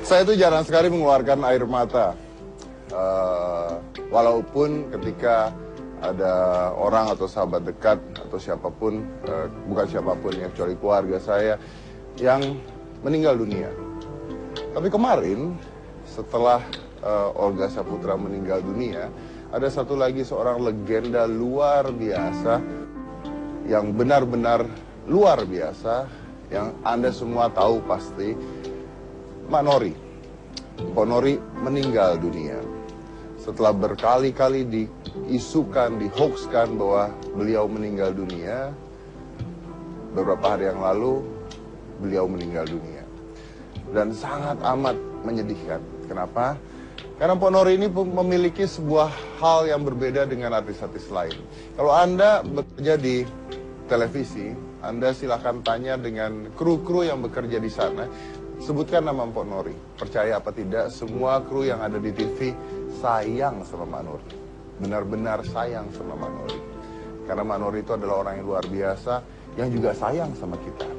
Saya itu jarang sekali mengeluarkan air mata. Walaupun ketika ada orang atau sahabat dekat atau siapapun, bukan siapapun ya, kecuali keluarga saya yang meninggal dunia. Tapi kemarin setelah Olga Saputra meninggal dunia, ada satu lagi seorang legenda luar biasa yang benar-benar luar biasa yang Anda semua tahu pasti, Mak Nori. Mpok Nori meninggal dunia. Setelah berkali-kali diisukan, dihoaxkan bahwa beliau meninggal dunia, beberapa hari yang lalu beliau meninggal dunia. Dan sangat amat menyedihkan. Kenapa? Karena Mpok Nori ini memiliki sebuah hal yang berbeda dengan artis-artis lain. Kalau Anda bekerja di televisi, Anda silakan tanya dengan kru-kru yang bekerja di sana. Sebutkan nama Mpok Nori. Percaya apa tidak, semua kru yang ada di TV sayang sama Mak Nori. Benar-benar sayang sama Mak Nori. Karena Mak Nori itu adalah orang yang luar biasa, yang juga sayang sama kita.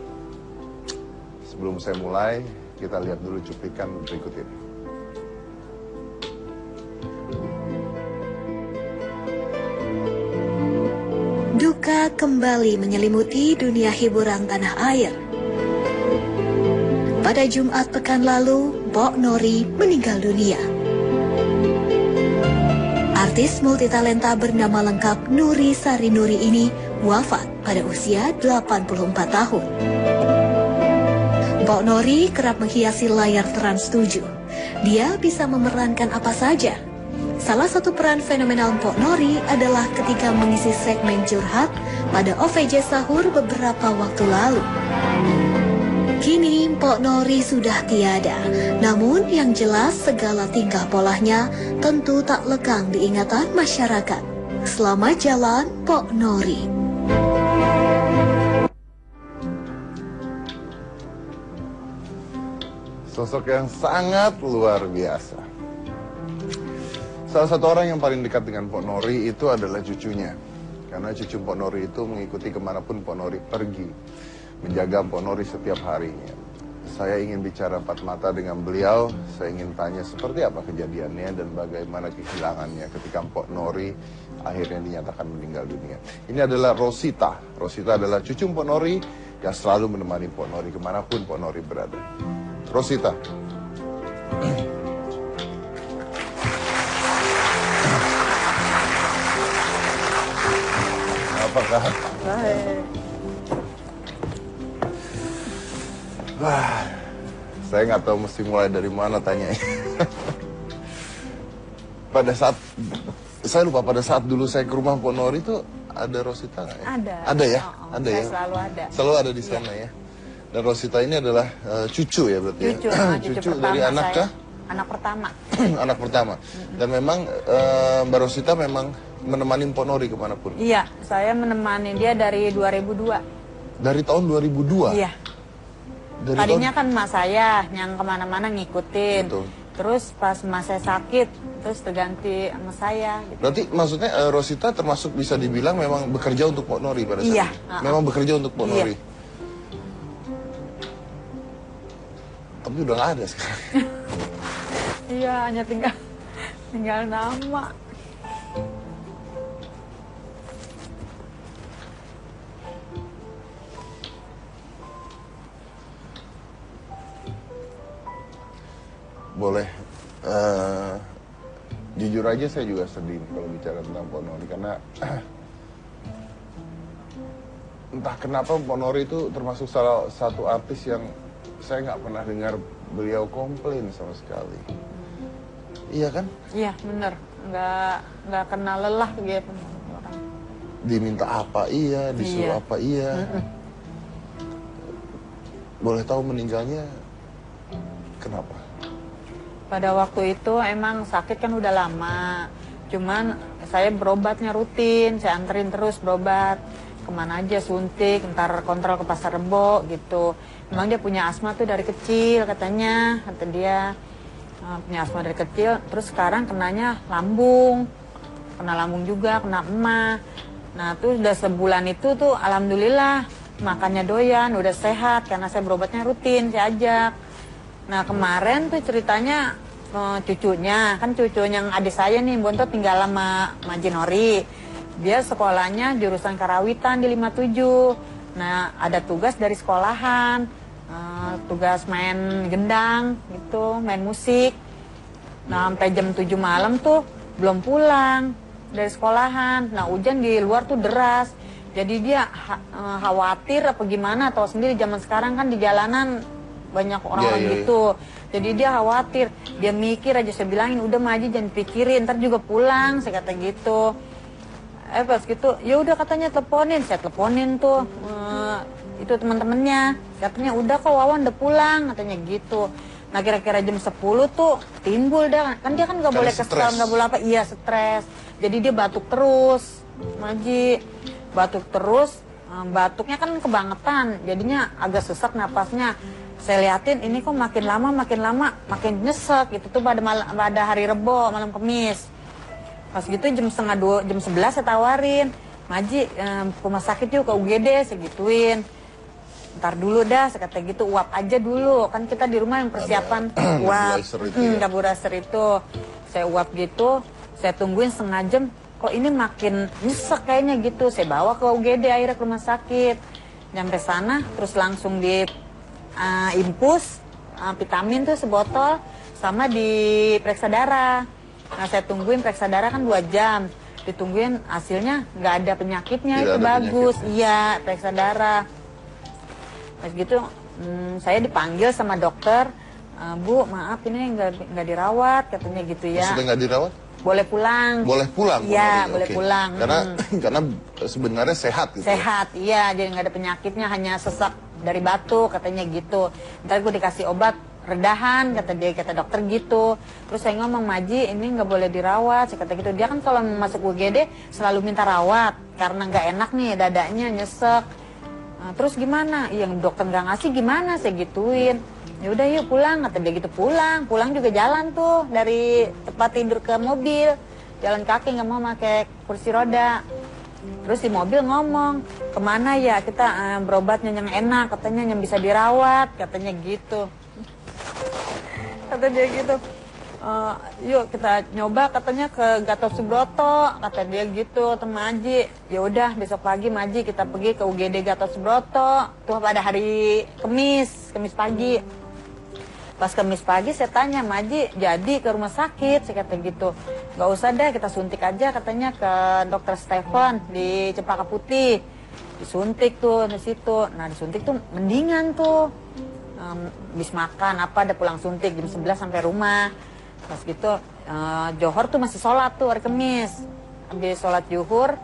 Sebelum saya mulai, kita lihat dulu cuplikan berikut ini. Duka kembali menyelimuti dunia hiburan tanah air. Pada Jumat pekan lalu, Mpok Nori meninggal dunia. Artis multitalenta bernama lengkap Nuri Sari Nuri ini wafat pada usia 84 tahun. Mpok Nori kerap menghiasi layar Trans 7. Dia bisa memerankan apa saja. Salah satu peran fenomenal Mpok Nori adalah ketika mengisi segmen curhat pada OVJ Sahur beberapa waktu lalu. Kini Mpok Nori sudah tiada, namun yang jelas segala tingkah polanya tentu tak lekang diingatan masyarakat. Selamat jalan Mpok Nori. Sosok yang sangat luar biasa. Salah satu orang yang paling dekat dengan Mpok Nori itu adalah cucunya. Karena cucu Mpok Nori itu mengikuti kemanapun Mpok Nori pergi. Menjaga Mpok Nori setiap harinya. Saya ingin bicara empat mata dengan beliau. Saya ingin tanya seperti apa kejadiannya dan bagaimana kehilangannya ketika Mpok Nori akhirnya dinyatakan meninggal dunia. Ini adalah Rosita. Rosita adalah cucu Mpok Nori yang selalu menemani Mpok Nori kemanapun Mpok Nori berada. Rosita. Apakah? Baik. Wah, saya nggak tahu mesti mulai dari mana tanya. Pada saat, saya lupa pada saat dulu saya ke rumah Mpok Nori itu ada Rosita nggak ya? Ada. Ada ya? Ada Saya ya? selalu ada. Selalu ada di sana ya? Dan Rosita ini adalah cucu ya berarti Cucu, ya? cucu dari pertama anak saya. kah? Anak pertama. Anak pertama. Dan memang Mbak Rosita memang menemani Mpok Nori kemanapun? Iya, saya menemani dia dari 2002. Dari tahun 2002? Iya. Tadinya kan emak saya yang kemana-mana ngikutin. Betul. Terus pas emak saya sakit, terus terganti sama saya. Gitu. Berarti maksudnya Rosita termasuk bisa dibilang memang bekerja untuk Mpok Nori pada saat Iya. itu? Memang bekerja untuk Mpok Nori? Tapi udah nggak ada sekarang. Iya, hanya tinggal nama. Boleh. Jujur aja saya juga sedih kalau bicara tentang Mpok Nori karena entah kenapa Mpok Nori itu termasuk salah satu artis yang saya nggak pernah dengar beliau komplain sama sekali. Iya kan? Iya, bener. Nggak kenal lelah gitu. Diminta apa iya, disuruh apa iya. Boleh tahu meninggalnya kenapa? Pada waktu itu emang sakit kan udah lama. Cuman saya berobatnya rutin, saya anterin terus berobat. Kemana aja suntik, ntar kontrol ke Pasar Rebo gitu. Emang dia punya asma tuh dari kecil katanya, kata dia. Punya asma dari kecil, terus sekarang kenanya lambung. Kena lambung juga, kena emah. Nah tuh udah sebulan itu tuh alhamdulillah makannya doyan, udah sehat karena saya berobatnya rutin, saya ajak. Nah kemarin tuh ceritanya cucunya, kan cucunya yang adik saya nih, Bontot tinggal sama Majinori. Dia sekolahnya jurusan Karawitan di 57. Nah ada tugas dari sekolahan, tugas main gendang gitu, main musik. Nah sampai jam 7 malam tuh belum pulang dari sekolahan. Nah hujan di luar tuh deras. Jadi dia khawatir apa gimana, tahu sendiri zaman sekarang kan di jalanan banyak orang-orang gitu. Jadi dia khawatir, dia mikir aja, saya bilangin udah Maji jangan pikirin, ntar juga pulang, saya kata gitu. Pas gitu, ya udah katanya teleponin, saya teleponin tuh itu teman-temannya, katanya udah kok Wawan udah pulang, katanya gitu. Nah kira-kira jam 10 tuh timbul dah, kan dia kan nggak boleh kesel, nggak boleh apa, iya stres. Jadi dia batuk terus, Maji, batuk terus, batuknya kan kebangetan, jadinya agak sesak napasnya. Saya liatin ini kok makin lama makin nyesek gitu tuh pada hari Rebo malam Kamis. Pas gitu jam 11:30 jam 11 saya tawarin, Maji rumah sakit yuk ke UGD, saya gituin. Ntar dulu dah, saya kata gitu, uap aja dulu, kan kita di rumah yang persiapan uap nebulizer itu. Saya uap gitu, saya tungguin setengah jam, kok ini makin nyesek kayaknya gitu. Saya bawa ke UGD akhirnya ke rumah sakit. Nyampe sana terus langsung di infus vitamin tuh sebotol sama diperiksa darah. Nah saya tungguin periksa darah kan 2 jam, ditungguin hasilnya nggak ada penyakitnya. Tidak itu bagus penyakitnya. Iya periksa darah. Pas gitu saya dipanggil sama dokter, Bu maaf ini nggak dirawat katanya gitu ya. Maksudnya nggak dirawat? Boleh pulang. Boleh pulang? Iya boleh pulang. Karena sebenarnya sehat gitu. Sehat, iya, jadi nggak ada penyakitnya, hanya sesak dari batuk katanya gitu. Ntar gue dikasih obat redahan kata dokter gitu. Terus saya ngomong, Maji ini nggak boleh dirawat, saya kata gitu. Dia kan kalau masuk UGD selalu minta rawat karena nggak enak nih dadanya nyesek. Nah, terus gimana? Yang dokter nggak ngasih gimana? Saya gituin. Ya udah yuk pulang, kata dia gitu. Pulang juga jalan tuh dari tempat tidur ke mobil, jalan kaki, nggak mau pakai kursi roda. Terus di mobil ngomong, kemana ya kita berobatnya yang enak, katanya yang bisa dirawat, katanya gitu. Kata dia gitu, yuk kita nyoba katanya ke Gatot Subroto, kata dia gitu teman Maji. Ya udah besok pagi Maji kita pergi ke UGD Gatot Subroto, tuh pada hari Kamis pagi. Pas Kamis pagi saya tanya, Maji jadi ke rumah sakit, saya kata gitu. Gak usah deh, kita suntik aja katanya ke dokter Stefan di Cempaka Putih. Disuntik tuh di situ. Nah disuntik tuh mendingan tuh. Habis makan apa ada pulang suntik jam 11 sampai rumah. Pas gitu Johor tuh masih sholat tuh hari Kamis. Habis sholat Zuhur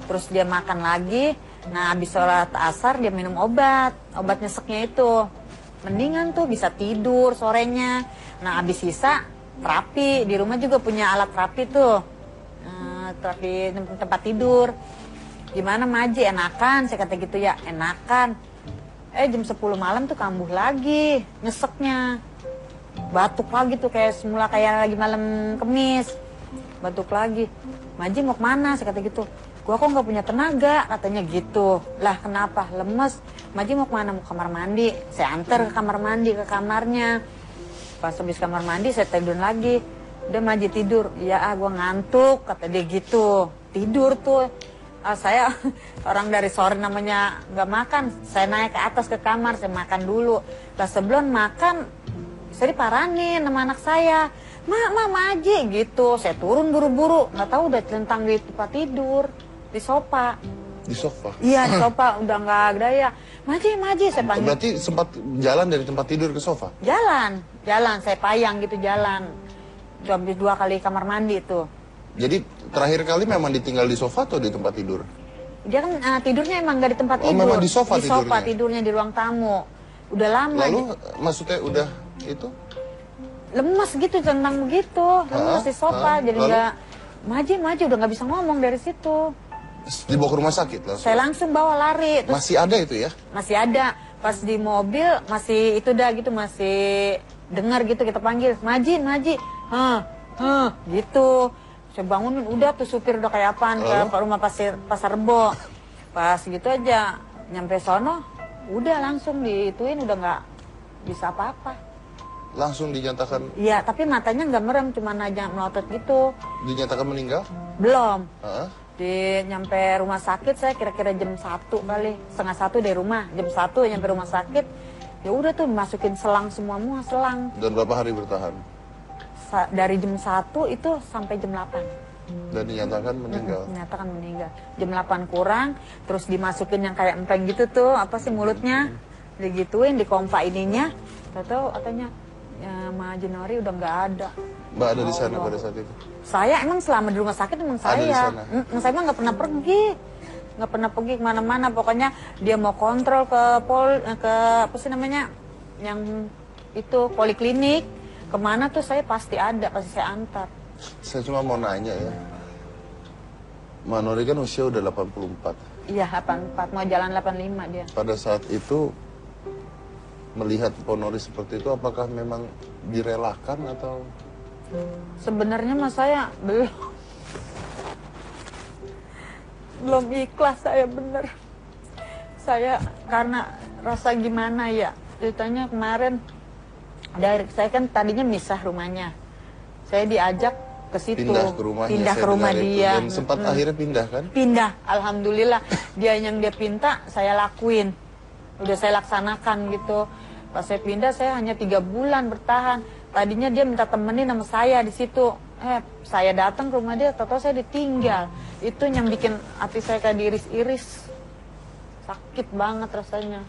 terus dia makan lagi. Nah habis sholat asar dia minum obat nyeseknya itu. Mendingan tuh bisa tidur sorenya. Nah abis sisa terapi, di rumah juga punya alat terapi tuh, terapi tempat tidur. Gimana Maji, enakan? Saya kata gitu ya, enakan. Jam 10 malam tuh kambuh lagi nyeseknya, batuk lagi tuh kayak semula kayak lagi malam Kamis, batuk lagi. Maji mau kemana? Saya kata gitu. Gua kok nggak punya tenaga, katanya gitu. Lah kenapa? Lemes. Maji mau kemana? Mau kamar mandi. Saya antar ke kamar mandi, ke kamarnya. Pas habis kamar mandi saya tidur lagi. Udah Maji tidur. Ya gua ngantuk, kata dia gitu. Tidur tuh. Saya orang dari sore namanya nggak makan. Saya naik ke atas ke kamar, saya makan dulu. Lah sebelum makan, saya diparanin sama anak saya. Maji gitu. Saya turun buru-buru, nggak tahu udah telentang di tempat tidur. Di sofa. Di sofa? Iya, di sofa. Udah nggak daya. Maji, saya panggil. Berarti sempat jalan dari tempat tidur ke sofa? Jalan. Saya payang gitu jalan. Habis 2 kali kamar mandi tuh. Jadi terakhir kali memang ditinggal di sofa atau di tempat tidur? Dia kan tidurnya emang nggak di tempat tidur. Memang di sofa tidurnya? Di sofa tidurnya di ruang tamu. Udah lama. Lalu maksudnya udah itu? Lemes gitu, centang begitu. Lemes di sofa. Jadi nggak... Maji udah nggak bisa ngomong dari situ. Dibawa ke rumah sakit langsung? Saya langsung bawa lari. Terus masih ada itu ya? Masih ada. Pas di mobil masih itu dah gitu, masih dengar gitu kita panggil, Maji, gitu. Saya bangunin, udah tuh supir udah kayak apaan ke rumah pasar Rebo. Pas gitu aja nyampe sono, udah langsung diituin, udah nggak bisa apa-apa. Langsung dinyatakan? Iya, tapi matanya nggak merem, cuma aja melotot gitu. Dinyatakan meninggal? Belum. Hah? Nyampe rumah sakit saya kira-kira jam 1 kali, setengah 1 dari rumah, jam 1 nyampe rumah sakit. Ya udah tuh masukin selang semua selang. Dan berapa hari bertahan? Dari jam 1 itu sampai jam 8. Dan dinyatakan meninggal? Dinyatakan meninggal. Jam 8 kurang, terus dimasukin yang kayak empeng gitu tuh, apa sih mulutnya. Digituin, dikompa ininya. Tahu katanya, ya, Ma Jenori udah nggak ada. Mbak ada di sana pada saat itu? Saya emang selama di rumah sakit emang Ada di saya. sana? Saya emang nggak pernah pergi. Nggak pernah pergi kemana-mana. Pokoknya dia mau kontrol ke apa sih namanya, yang itu poliklinik. Kemana tuh saya pasti ada, pasti saya antar. Saya cuma mau nanya ya. Ma Nori kan usia udah 84. Iya, 84. Mau jalan 85 dia. Pada saat itu melihat Ponori seperti itu, apakah memang direlakan atau? Sebenarnya mas saya belum ikhlas saya bener. Saya karena rasa gimana ya, ceritanya kemarin saya kan tadinya misah rumahnya. Saya diajak ke situ. Pindah ke rumahnya. Pindah ke rumah dia. Dan sempat akhirnya pindah kan? Pindah, alhamdulillah. Dia yang dia pinta, saya lakuin. Udah saya laksanakan gitu. Pas saya pindah, saya hanya 3 bulan bertahan. Tadinya dia minta temenin sama saya di situ. Saya datang ke rumah dia, tahu saya ditinggal. Itu yang bikin hati saya kayak diiris-iris. Sakit banget rasanya.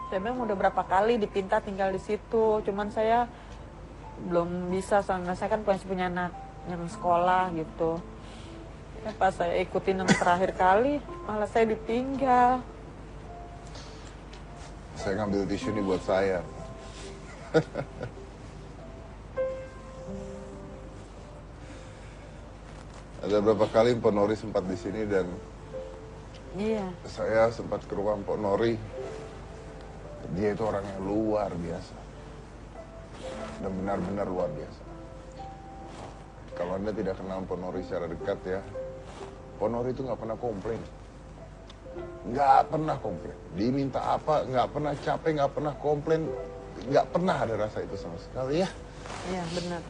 Saya memang udah berapa kali dipinta tinggal di situ, cuman saya belum bisa soalnya saya kan masih punya anak yang sekolah gitu. Ya, pas saya ikutin yang terakhir kali, malah saya ditinggal. Saya ngambil tisu ini buat saya. Ada berapa kali Mpok Nori sempat di sini dan Iya. saya sempat ke rumah Mpok Nori. Dia itu orang yang luar biasa. Dan benar-benar luar biasa. Kalau Anda tidak kenal Mpok Nori secara dekat ya, Mpok Nori itu nggak pernah komplain. Nggak pernah komplain. Diminta apa, nggak pernah capek, nggak pernah komplain. Nggak pernah ada rasa itu sama sekali ya. Iya, benar.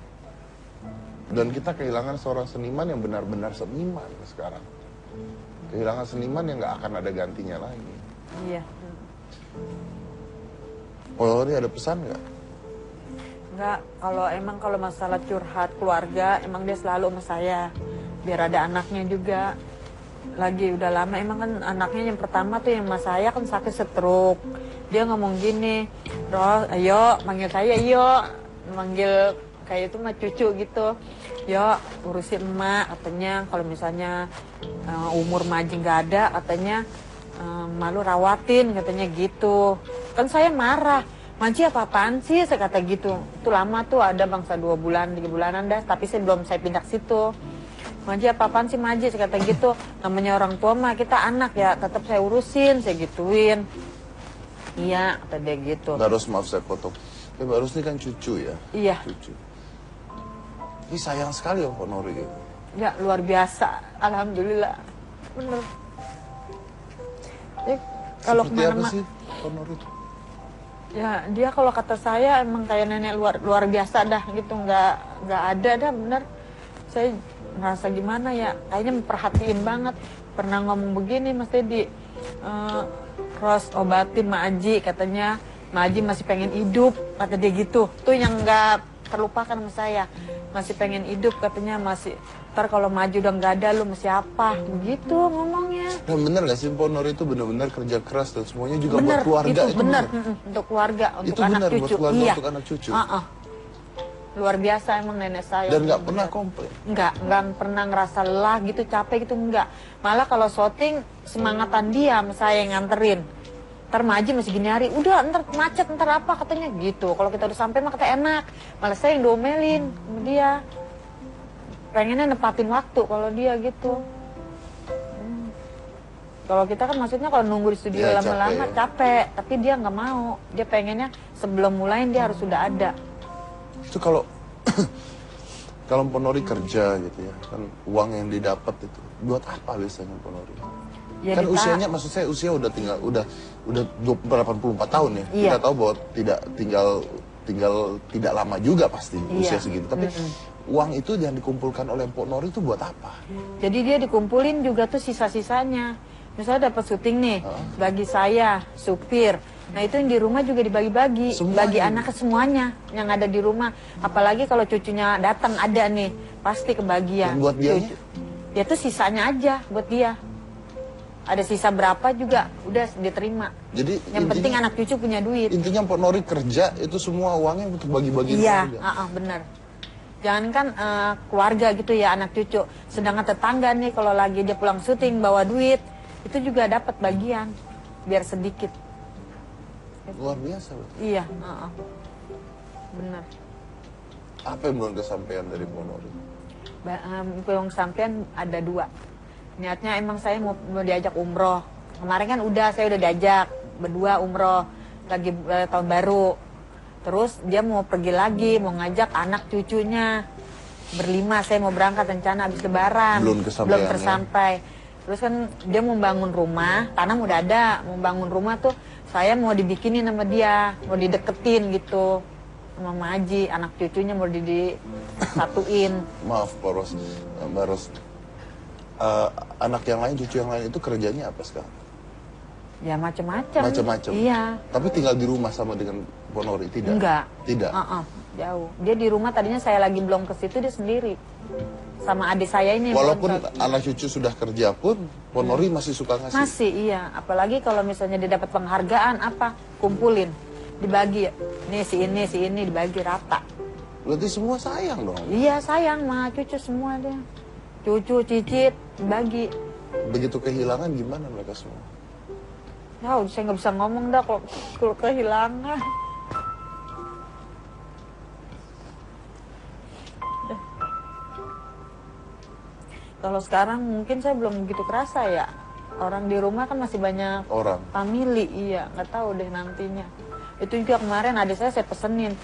Dan kita kehilangan seorang seniman yang benar-benar seniman sekarang. Kehilangan seniman yang nggak akan ada gantinya lagi. Iya. Oh, ini ada pesan nggak? Enggak, kalau masalah curhat keluarga, emang dia selalu sama saya. Biar ada anaknya juga. Lagi udah lama, emang kan anaknya yang pertama tuh yang sama saya kan sakit stroke. Dia ngomong gini, Ros, ayo, manggil saya, ayo. Manggil kayak itu mah cucu gitu. Yo, urusin emak, katanya kalau misalnya umur Maji nggak ada, katanya malu rawatin, katanya gitu. Kan saya marah, Maji apa-apaan sih, saya kata gitu. Itu lama tuh, ada bangsa 2 bulan, 3 bulanan dah, tapi saya belum saya pindah ke situ. Maji apa-apaan sih Maji, saya kata gitu. Namanya orang tua mah, kita anak ya, tetap saya urusin, saya gituin. Iya, kata dia gitu. Mbak Ros, maaf saya potong. Mbak Ros ini kan cucu ya? Iya. Cucu. Ini sayang sekali ya Mpok Nori gitu. Ya, luar biasa, alhamdulillah. Bener. Ya, kalau Seperti apa kemana-mana, sih Mpok Nori itu? ya dia kalau kata saya emang kayak nenek luar biasa dah gitu, nggak ada dah bener. Saya merasa gimana ya, kayaknya memperhatiin banget. Pernah ngomong begini Mas Teddy, Ros obatin Ma Aji, katanya Ma Aji masih pengen hidup, kata dia gitu. Tuh yang nggak terlupakan sama saya, masih pengen hidup katanya, masih ntar kalau maju udah nggak ada lu masih apa, begitu ngomongnya. Dan bener gak sih Mpok Nori itu benar-benar kerja keras dan semuanya juga Bener, buat keluarga itu bener. Untuk keluarga, untuk itu anak benar cucu. buat keluarga, Iya. untuk anak cucu. luar biasa emang nenek saya. Dan nggak pernah komplain? Nggak pernah ngerasa lelah gitu, capek gitu, enggak. Malah kalau syuting, semangatan dia sama saya yang nganterin. Ntar Maji masih gini hari, udah ntar macet, ntar apa katanya gitu. Kalau kita udah sampai mah kata enak. Malah saya yang diomelin sama dia. Pengennya nepatin waktu kalau dia gitu. Kalau kita kan maksudnya kalau nunggu di studio Ya, lama-lama capek. Tapi dia nggak mau. Dia pengennya sebelum mulai dia harus sudah ada. Itu kalau kalau Ponori kerja gitu ya, kan uang yang didapat itu buat apa biasanya Ponori? Ya, Kan usianya, maksud saya usia udah 84 tahun ya. Iya. Kita tahu bahwa tinggal tidak lama juga pasti usia segitu. Tapi uang itu yang dikumpulkan oleh Ponori itu buat apa? Jadi dia dikumpulin juga tuh sisa-sisanya. Misalnya dapat syuting nih, bagi saya, supir. Nah itu yang di rumah juga dibagi-bagi, bagi anak ke semuanya yang ada di rumah. Apalagi kalau cucunya datang ada nih, pasti kebagian. Dan buat dia? Ya tuh sisanya aja buat dia. Ada sisa berapa juga udah diterima. Jadi yang penting anak cucu punya duit. Intinya Ponori kerja itu semua uangnya untuk bagi-bagi Iya, keluarga. benar. Jangankan keluarga gitu ya, anak cucu. Sedangkan tetangga nih kalau lagi dia pulang syuting bawa duit, itu juga dapat bagian, biar sedikit. Luar biasa betul. Iya, benar. Apa yang belum kesampaian dari Ponori? Belum sampean ada 2. Niatnya emang saya mau diajak umroh. Kemarin kan saya udah diajak berdua umroh lagi tahun baru. Terus dia mau pergi lagi, mau ngajak anak cucunya berlima. Saya mau berangkat rencana habis lebaran. Belum tersampai. Terus kan dia mau bangun rumah, tanam udah ada. Mau bangun rumah tuh saya mau dibikinin sama dia, mau dideketin gitu sama Maji, anak cucunya mau disatuin. Maaf Mbak Ros. Anak yang lain, cucu yang lain itu kerjanya apa sekarang? Ya macam-macam. Macam-macam. Iya. Tapi tinggal di rumah sama dengan Ponori tidak? Enggak. Tidak. Jauh. Dia di rumah tadinya saya lagi belum ke situ dia sendiri. Sama adik saya ini. Walaupun anak cucu sudah kerja pun, Ponori masih suka ngasih? Masih, iya. Apalagi kalau misalnya dia dapat penghargaan kumpulin, dibagi. Nih si ini dibagi rata. Berarti semua sayang dong? Iya sayang mah cucu semua dia. Cucu, cicit, bagi. Begitu kehilangan gimana mereka semua? Ya, saya nggak bisa ngomong dah kalau kehilangan. Kalau sekarang mungkin saya belum begitu kerasa ya. Orang di rumah kan masih banyak orang. Family, iya. Nggak tahu deh nantinya. Itu juga kemarin adik saya pesenin.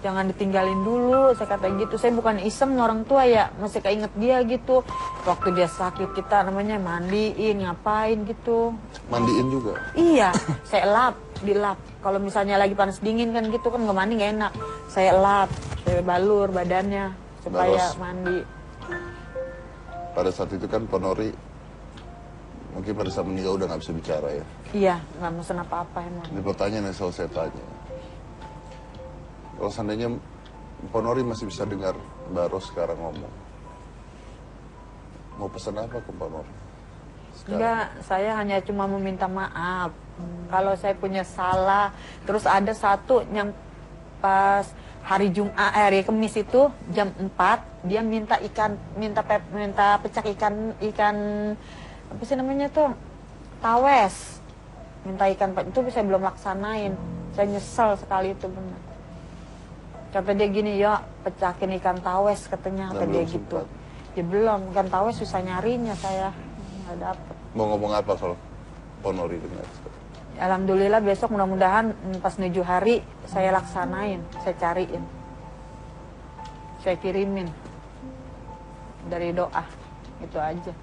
Jangan ditinggalin dulu, saya kata gitu. Saya bukan iseng orang tua ya, masih keinget dia gitu. Waktu dia sakit kita namanya mandiin, ngapain gitu. Mandiin juga? Iya, saya dilap. Kalau misalnya lagi panas dingin kan gitu kan nggak mandi nggak enak. Saya lap, saya balur badannya supaya mandi. Pada saat itu kan Ponori mungkin pada saat meninggal udah nggak bisa bicara ya? Iya, nggak mesen apa-apa emang. Ini pertanyaan yang selalu saya tanya. Kalau seandainya Ponori masih bisa dengar Mbak Ros sekarang ngomong, mau pesan apa ke Ponori? Enggak, saya hanya cuma meminta maaf. Kalau saya punya salah, terus ada satu yang pas hari hari Kamis itu jam 4 dia minta pecak ikan apa sih namanya tuh? Tawes. Minta ikan itu saya belum laksanain. Saya nyesel sekali itu benar. Kata dia gini, ya pecakin ikan tawes katanya, kata dia gitu. Ya belum, ikan tawes susah nyarinya saya. Nggak dapet. Mau ngomong apa kalau Ponori dengar? Alhamdulillah besok mudah-mudahan pas 7 hari saya laksanain, saya cariin. Saya kirimin dari doa, itu aja.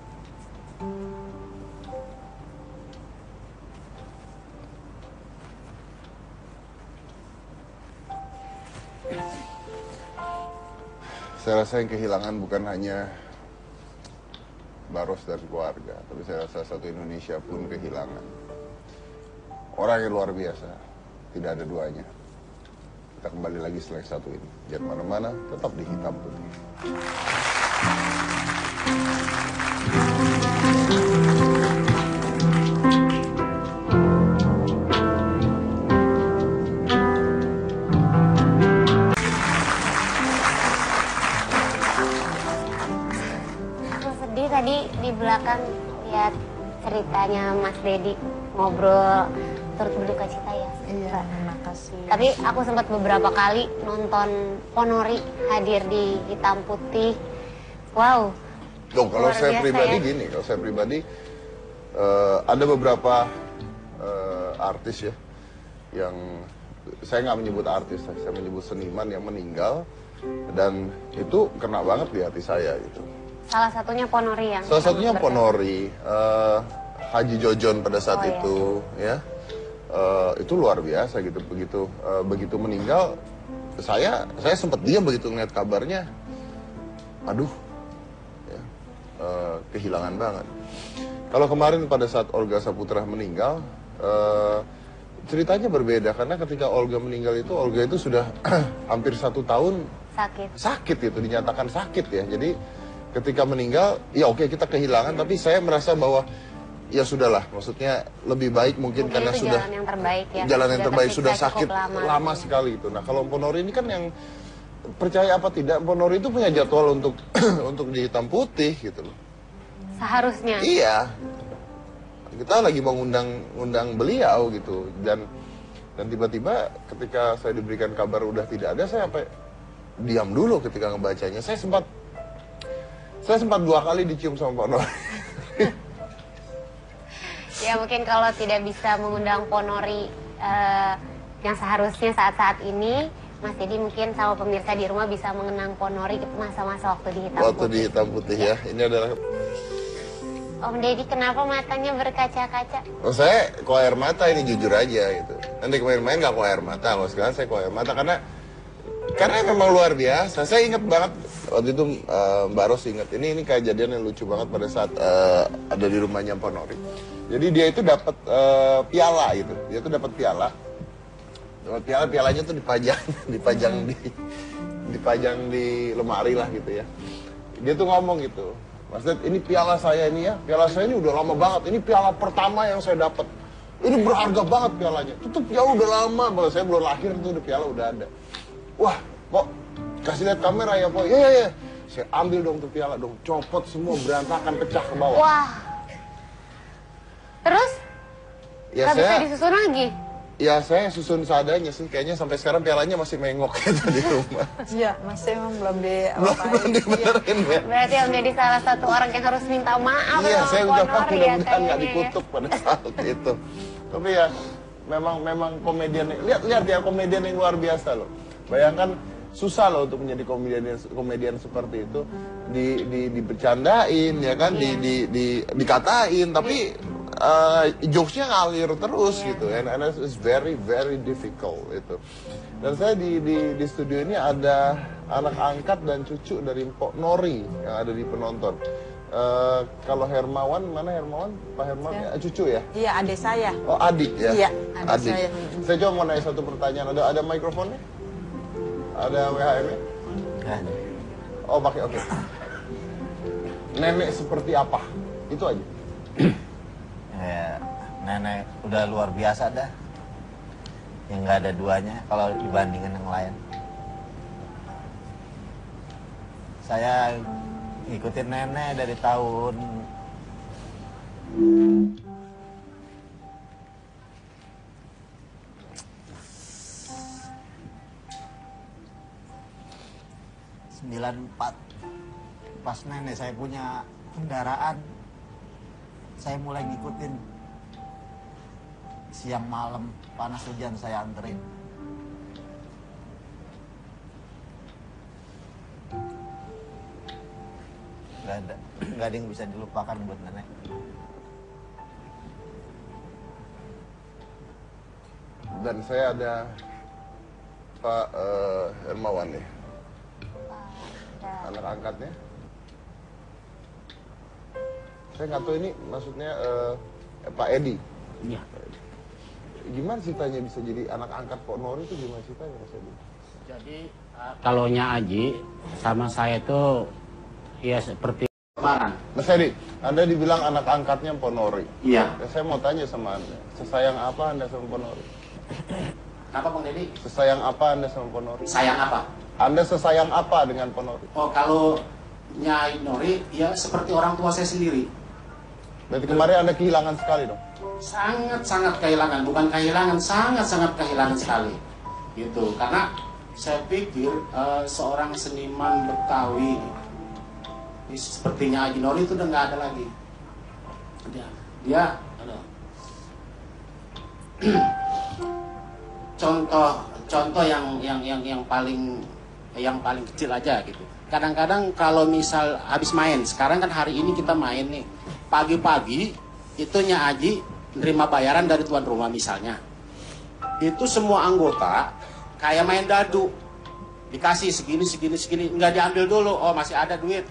Saya rasa yang kehilangan bukan hanya Mbak Ros dan keluarga, tapi saya rasa satu Indonesia pun kehilangan orang yang luar biasa, tidak ada duanya. Kita kembali lagi setelah yang satu ini. Jangan mana-mana, tetap di Hitam Putih. tadi di belakang lihat ceritanya Mas Dedi ngobrol turut berduka cita ya. Iya, terima kasih. Tapi aku sempat beberapa kali nonton Ponori hadir di Hitam Putih. Wow. Loh, kalau Luar saya biasa pribadi ya. gini, kalau saya pribadi ada beberapa artis ya yang saya nggak menyebut artis, saya menyebut seniman yang meninggal dan itu kena banget di hati saya gitu. Salah satunya Ponori yang Salah satunya sangat Ponori, Haji Jojon pada saat Oh, iya. itu ya. Itu luar biasa gitu, begitu meninggal saya sempat diam begitu ngeliat kabarnya, aduh ya, kehilangan banget. Kalau kemarin pada saat Olga Saputra meninggal, ceritanya berbeda karena ketika Olga meninggal itu Olga itu sudah hampir 1 tahun sakit itu, dinyatakan sakit ya. Jadi ketika meninggal ya oke, kita kehilangan, tapi saya merasa bahwa ya sudahlah, maksudnya lebih baik mungkin karena itu sudah jalan yang terbaik ya. jalan yang terbaik, tersiksa sudah cukup sakit lama gitu. sekali itu. Nah kalau Ponori ini kan yang percaya apa tidak, Ponori itu punya jadwal untuk untuk di Hitam Putih gitu loh. Seharusnya. Iya, kita lagi mau undang beliau gitu, dan tiba-tiba ketika saya diberikan kabar udah tidak ada, saya diam dulu ketika ngebacanya. Saya sempat 2 kali dicium sama Pak Nori. Ya mungkin kalau tidak bisa mengundang Ponori yang seharusnya saat-saat ini, Mas Dedi mungkin sama pemirsa di rumah bisa mengenang Ponori masa-masa waktu di Hitam Waktu Putih. di Hitam Putih ya, ini adalah. Om Dedi kenapa matanya berkaca-kaca? Oh, saya kok air mata ini jujur aja gitu. Nanti kemarin-main nggak kok air mata, kalau sekarang saya kok air mata karena memang luar biasa. Saya ingat banget waktu itu Mbak Ros ingat ini kejadian yang lucu banget pada saat ada di rumahnya Ponori. Jadi dia itu dapat piala gitu. Dia tuh dapat piala. Pialanya tuh dipajang di lemari lah gitu ya. Dia tuh ngomong gitu. Mas Ded, ini piala saya ini ya. Piala saya ini udah lama banget. Ini piala pertama yang saya dapat. Ini berharga banget pialanya. Itu piala udah lama banget. Saya belum lahir tuh piala udah ada. Wah, kok kasih lihat kamera ya, Pak? Iya. Saya ambil dong tuh piala dong. Copot semua, berantakan, pecah ke bawah. Wah. Terus? Ya Gak bisa disusun lagi? Ya saya susun seadanya sih. Kayaknya sampai sekarang pialanya masih mengok gitu di rumah. Iya, masih emang belum Belum dibenerin ya. Berarti Om Dedi salah satu orang yang harus minta maaf Iya, sama saya ucapkan Ponori ya mudah-mudahan nggak kayaknya ya. dikutuk pada saat itu. Tapi ya memang komedian. Lihat ya, komedian yang luar biasa loh. Bayangkan susah loh untuk menjadi komedian seperti itu, dibercandain ya kan, dikatain, tapi jokesnya ngalir terus gitu, and it's very very difficult itu. Dan saya di studio ini ada anak angkat dan cucu dari Mpok Nori yang ada di penonton. Kalau Hermawan, mana Hermawan? Pak Hermawan, ya, cucu ya? Iya, adik saya. Oh, adik ya? Iya, adik saya. Saya coba mau nanya satu pertanyaan. Ada mikrofonnya? Ada WHM-nya? Oh, pakai, oke. Nenek seperti apa? Itu aja. Ya, nenek udah luar biasa dah. Yang nggak ada duanya kalau dibandingkan yang lain. Saya ngikutin nenek dari tahun '94. Pas nenek saya punya kendaraan, saya mulai ngikutin. Siang malam panas hujan saya anterin. Gak ada yang bisa dilupakan buat nenek. Dan saya ada Pak Hermawan nih, anak angkatnya. Saya nggak tahu ini maksudnya Pak Edi. Iya. Gimana ceritanya bisa jadi anak angkat Pak Nori itu, gimana ceritanya Mas Edi? Jadi kalaunya Aji sama saya itu ya seperti kemarin. Mas Edi, Anda dibilang anak angkatnya Pak Nori. Iya. Ya, saya mau tanya sama Anda, sesayang apa Anda sama Pak Nori? Apa Bang Dedi? Sesayang apa Anda sama Pak Nori? Sayang apa? Anda sesayang apa dengan Pak Nori? Oh kalau Nyai Nori ya seperti orang tua saya sendiri. Berarti kemarin Anda kehilangan sekali dong? Sangat-sangat kehilangan, bukan kehilangan, sangat-sangat kehilangan sekali. Gitu, karena saya pikir seorang seniman Betawi sepertinya Haji Nori itu udah nggak ada lagi. Dia contoh yang paling kecil aja gitu. Kadang-kadang kalau misal habis main, sekarang kan hari ini kita main nih, pagi-pagi itu Nya Aji nerima bayaran dari tuan rumah misalnya, itu semua anggota kayak main dadu, dikasih segini, nggak diambil dulu, oh masih ada duit,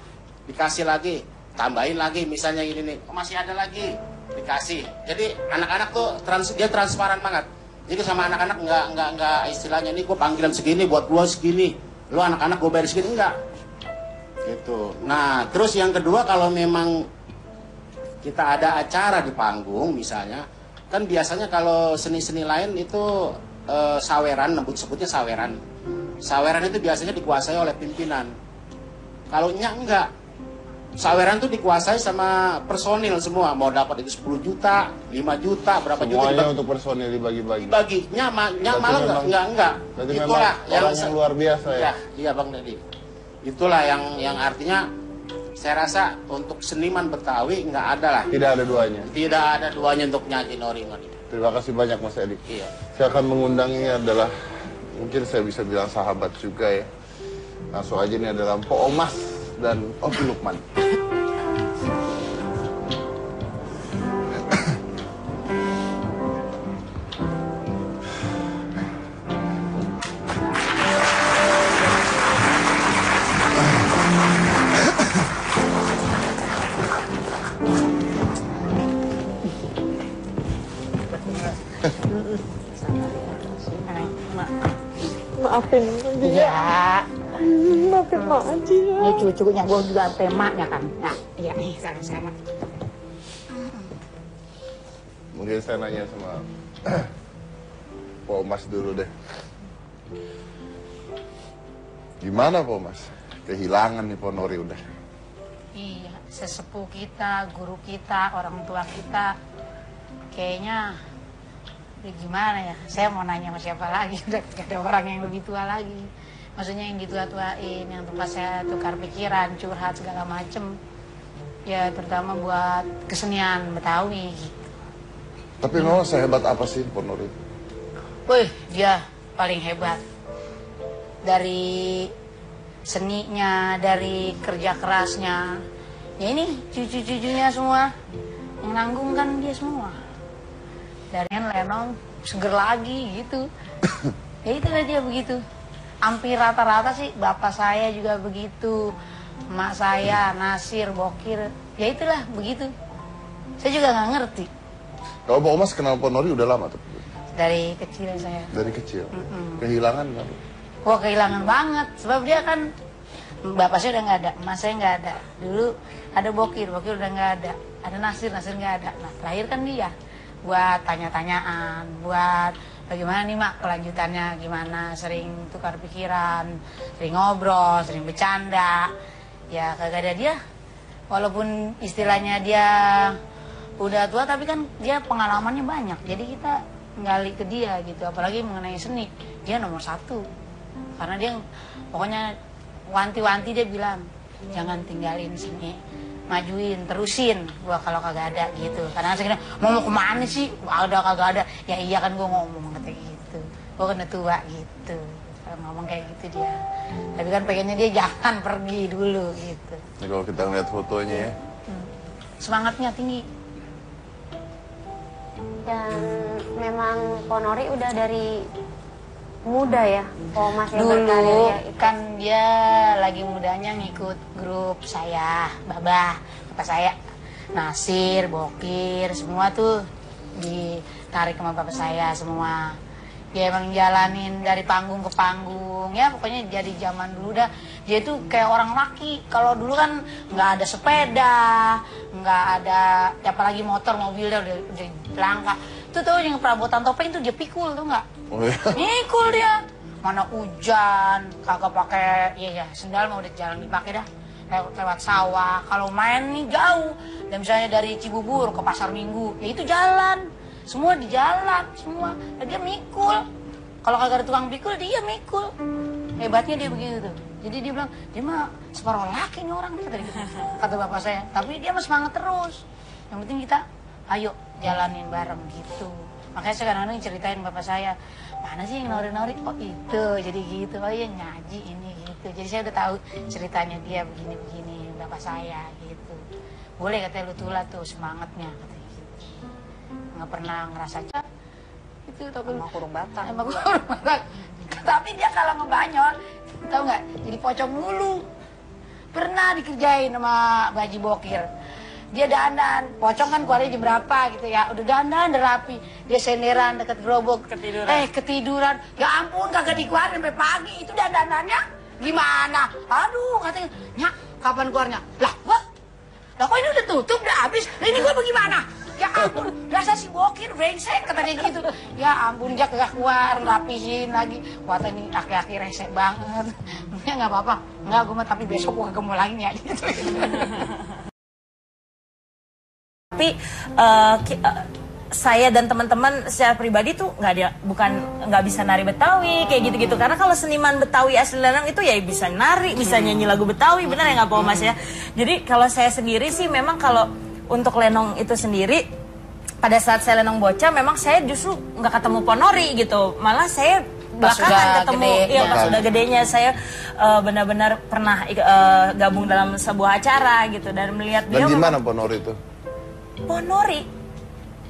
dikasih lagi, tambahin lagi, misalnya ini nih, oh masih ada lagi, dikasih. Jadi anak-anak tuh dia transparan banget. Jadi sama anak-anak nggak istilahnya ini gue panggilan segini buat gue segini, lu anak-anak gue bayar segini, enggak. Gitu. Nah, terus yang kedua kalau memang kita ada acara di panggung misalnya, kan biasanya kalau seni-seni lain itu saweran, sebutnya saweran. Saweran itu biasanya dikuasai oleh pimpinan. Kalau enggak. Saweran itu dikuasai sama personil semua. Mau dapat itu 10 juta, 5 juta, berapa semuanya juta. Semuanya untuk personil dibagi-bagi. Dibaginya malah enggak. Berarti itulah memang yang luar biasa ya. Iya Bang Dedi. Itulah yang artinya saya rasa untuk seniman Betawi nggak ada lah. Tidak ada duanya. Tidak ada duanya untuk Nyi Nori. Terima kasih banyak Mas Edi. Iya. Saya akan mengundang ini adalah, mungkin saya bisa bilang sahabat juga ya. Langsung aja ini adalah Mpok Omas dan Opi Lukman. Maafin dia. Maafin mak aja. Ini cucunya gue juga sampai maknya kan. Nah, iya nih sama-sama. Mungkin saya nanya sama Pak Omas dulu deh. Gimana Pak Omas? Kehilangan nih Pak Nori udah. Iya, sesepuh kita, guru kita, orang tua kita, kayaknya gimana ya? Saya mau nanya sama siapa lagi? Udah gak ada orang yang lebih tua lagi. Maksudnya yang ditua-tuain, yang tempat saya tukar pikiran, curhat segala macem. Ya terutama buat kesenian Betawi gitu. Tapi memang sehebat apa sih Pak Nori? Wih, dia paling hebat. Dari seninya, dari kerja kerasnya. Ya ini cucu-cucunya semua yang nanggung kan dia semua. Dari lenong seger lagi gitu. Ya itulah dia begitu. Hampir rata-rata sih bapak saya juga begitu, emak saya, Nasir, Bokir. Ya itulah begitu. Saya juga nggak ngerti. Kalau Pak Omas kenal Pak Nori udah lama tuh? Dari kecil saya. Dari kecil. Kehilangan nggak? Wah kehilangan banget. Sebab dia kan bapak saya udah nggak ada, emak saya nggak ada. Dulu ada Bokir udah nggak ada. Ada Nasir nggak ada. Nah terakhir kan dia. Buat tanya-tanyaan, buat bagaimana nih mak kelanjutannya gimana, sering tukar pikiran, sering ngobrol, sering bercanda. Ya kagak ada dia, walaupun istilahnya dia udah tua tapi kan dia pengalamannya banyak. Jadi kita ngali ke dia gitu, apalagi mengenai seni, dia nomor 1. Karena dia pokoknya wanti-wanti dia bilang, jangan tinggalin seni, majuin, terusin gua kalau kagak ada gitu. Karena saya mau kemana sih? Ada kagak ada. Ya iya kan gua ngomong kata gitu. Gua kena tua gitu. Kalau ngomong kayak gitu dia. Tapi kan pengennya dia jangan pergi dulu gitu. Ini kalau kita ngeliat fotonya ya. Semangatnya tinggi. Dan memang Ponori udah dari muda ya, kalau masih Dulu berkarir ya. kan dia lagi mudanya ngikut grup saya, Babah, bapak saya, Nasir, Bokir, semua tuh ditarik sama bapak saya semua. Dia emang jalanin dari panggung ke panggung, ya pokoknya jadi zaman dulu dah. Dia tuh kayak orang laki. Kalau dulu kan nggak ada sepeda, nggak ada, apalagi motor, mobil udah langka. Tuh tuh yang perabotan topeng tuh dia pikul tuh nggak? Oh iya? Pikul dia. Mana hujan, kagak pakai, ya sendal mau udah jarang dipakai dah. lewat sawah. Kalau main nih jauh, dan misalnya dari Cibubur ke Pasar Minggu, ya itu jalan. Semua di jalan, semua. Dan dia mikul. Kalau kagak ada tukang pikul, dia mikul. Hebatnya dia begitu tuh. Jadi dia bilang, dia mah separuh laki nih orang, kata bapak saya. Tapi dia mah semangat terus. Yang penting kita, ayo jalanin bareng gitu. Makanya saya kadang-kadang ceritain bapak saya, mana sih yang nori-nori? Oh itu, jadi gitu. Oh iya ngaji ini gitu. Jadi saya udah tahu ceritanya dia begini-begini, bapak saya gitu. Boleh katanya lu tulah tuh semangatnya, katanya gitu. Nggak pernah ngerasa itu tapi Emang kurung batang. Emang kurung batang. Tapi dia kalau ngebanyol, tahu nggak? Jadi pocong mulu. Pernah dikerjain sama Baji Bokir. Dia dandan, pocong kan keluarnya jam berapa gitu ya. Udah dandan, udah rapi. Dia senderan deket gerobak. Ketiduran. Ya ampun, kagak dikeluarin sampai pagi. Itu dandanannya gimana? Aduh, katanya, Nyak, kapan keluarnya? Lah, gua? Lah kok ini udah tutup, udah habis? Lah ini gua bagaimana? Ya ampun, rasa si Bokir brengsek, katanya gitu. Ya ampun, dia kagak keluar, rapihin lagi. Wah, ini laki-laki resek banget. Ya nggak apa-apa. Nggak, gua mah tapi besok gua kagak mau lagi ya. Gitu. Tapi saya dan teman-teman secara pribadi tuh nggak bisa nari Betawi kayak gitu-gitu, karena kalau seniman Betawi asli Lenong itu ya bisa nari, bisa nyanyi lagu Betawi, benar ya nggak Mas ya. Jadi kalau saya sendiri sih memang kalau untuk Lenong itu sendiri, pada saat saya Lenong bocah memang saya justru nggak ketemu Ponori gitu, malah saya belakangan ketemu, iya pas sudah gedenya saya benar-benar pernah gabung dalam sebuah acara gitu dan melihat dia. Dan gimana Ponori itu? Ponori,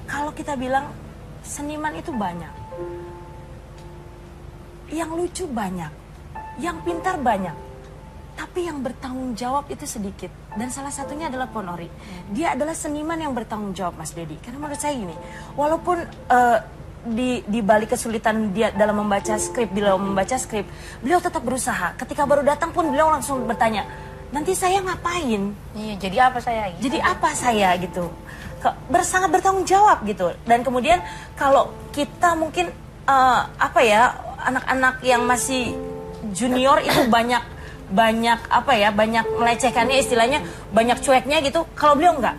kalau kita bilang seniman itu banyak, yang lucu banyak, yang pintar banyak, tapi yang bertanggung jawab itu sedikit. Dan salah satunya adalah Ponori. Dia adalah seniman yang bertanggung jawab, Mas Dedi. Karena menurut saya gini, walaupun di balik kesulitan dia dalam membaca skrip, beliau tetap berusaha. Ketika baru datang pun beliau langsung bertanya, nanti saya ngapain? Iya, jadi apa saya? Gitu. Jadi apa saya gitu? Sangat bertanggung jawab gitu. Dan kemudian kalau kita mungkin anak-anak yang masih junior itu banyak melecehkannya, istilahnya banyak cueknya gitu. Kalau beliau enggak.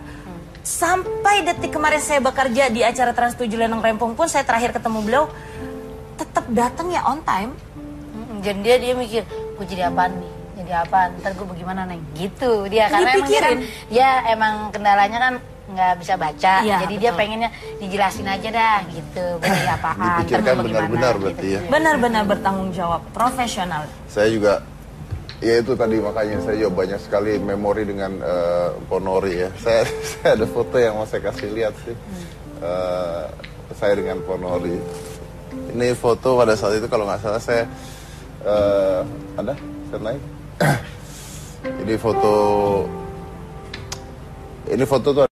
Sampai detik kemarin saya bekerja di acara Trans 7 Lenong Rempong pun saya terakhir ketemu beliau tetap datang ya on time. Dan dia mikir, gue jadi apaan nih? Jadi apaan? Ntar gue bagaimana Neng? Gitu dia, karena emang kendalanya kan nggak bisa baca, ya, jadi betul. Dia pengennya dijelasin aja dah gitu, jadi apaan. Dipikirkan benar-benar berarti gitu. Ya. Benar-benar bertanggung jawab, profesional. Saya juga, ya itu tadi makanya saya juga banyak sekali memori dengan Ponori ya. Saya ada foto yang mau saya kasih lihat sih, saya dengan Ponori. Ini foto pada saat itu kalau nggak salah saya ada, saya naik. Ini foto tuh.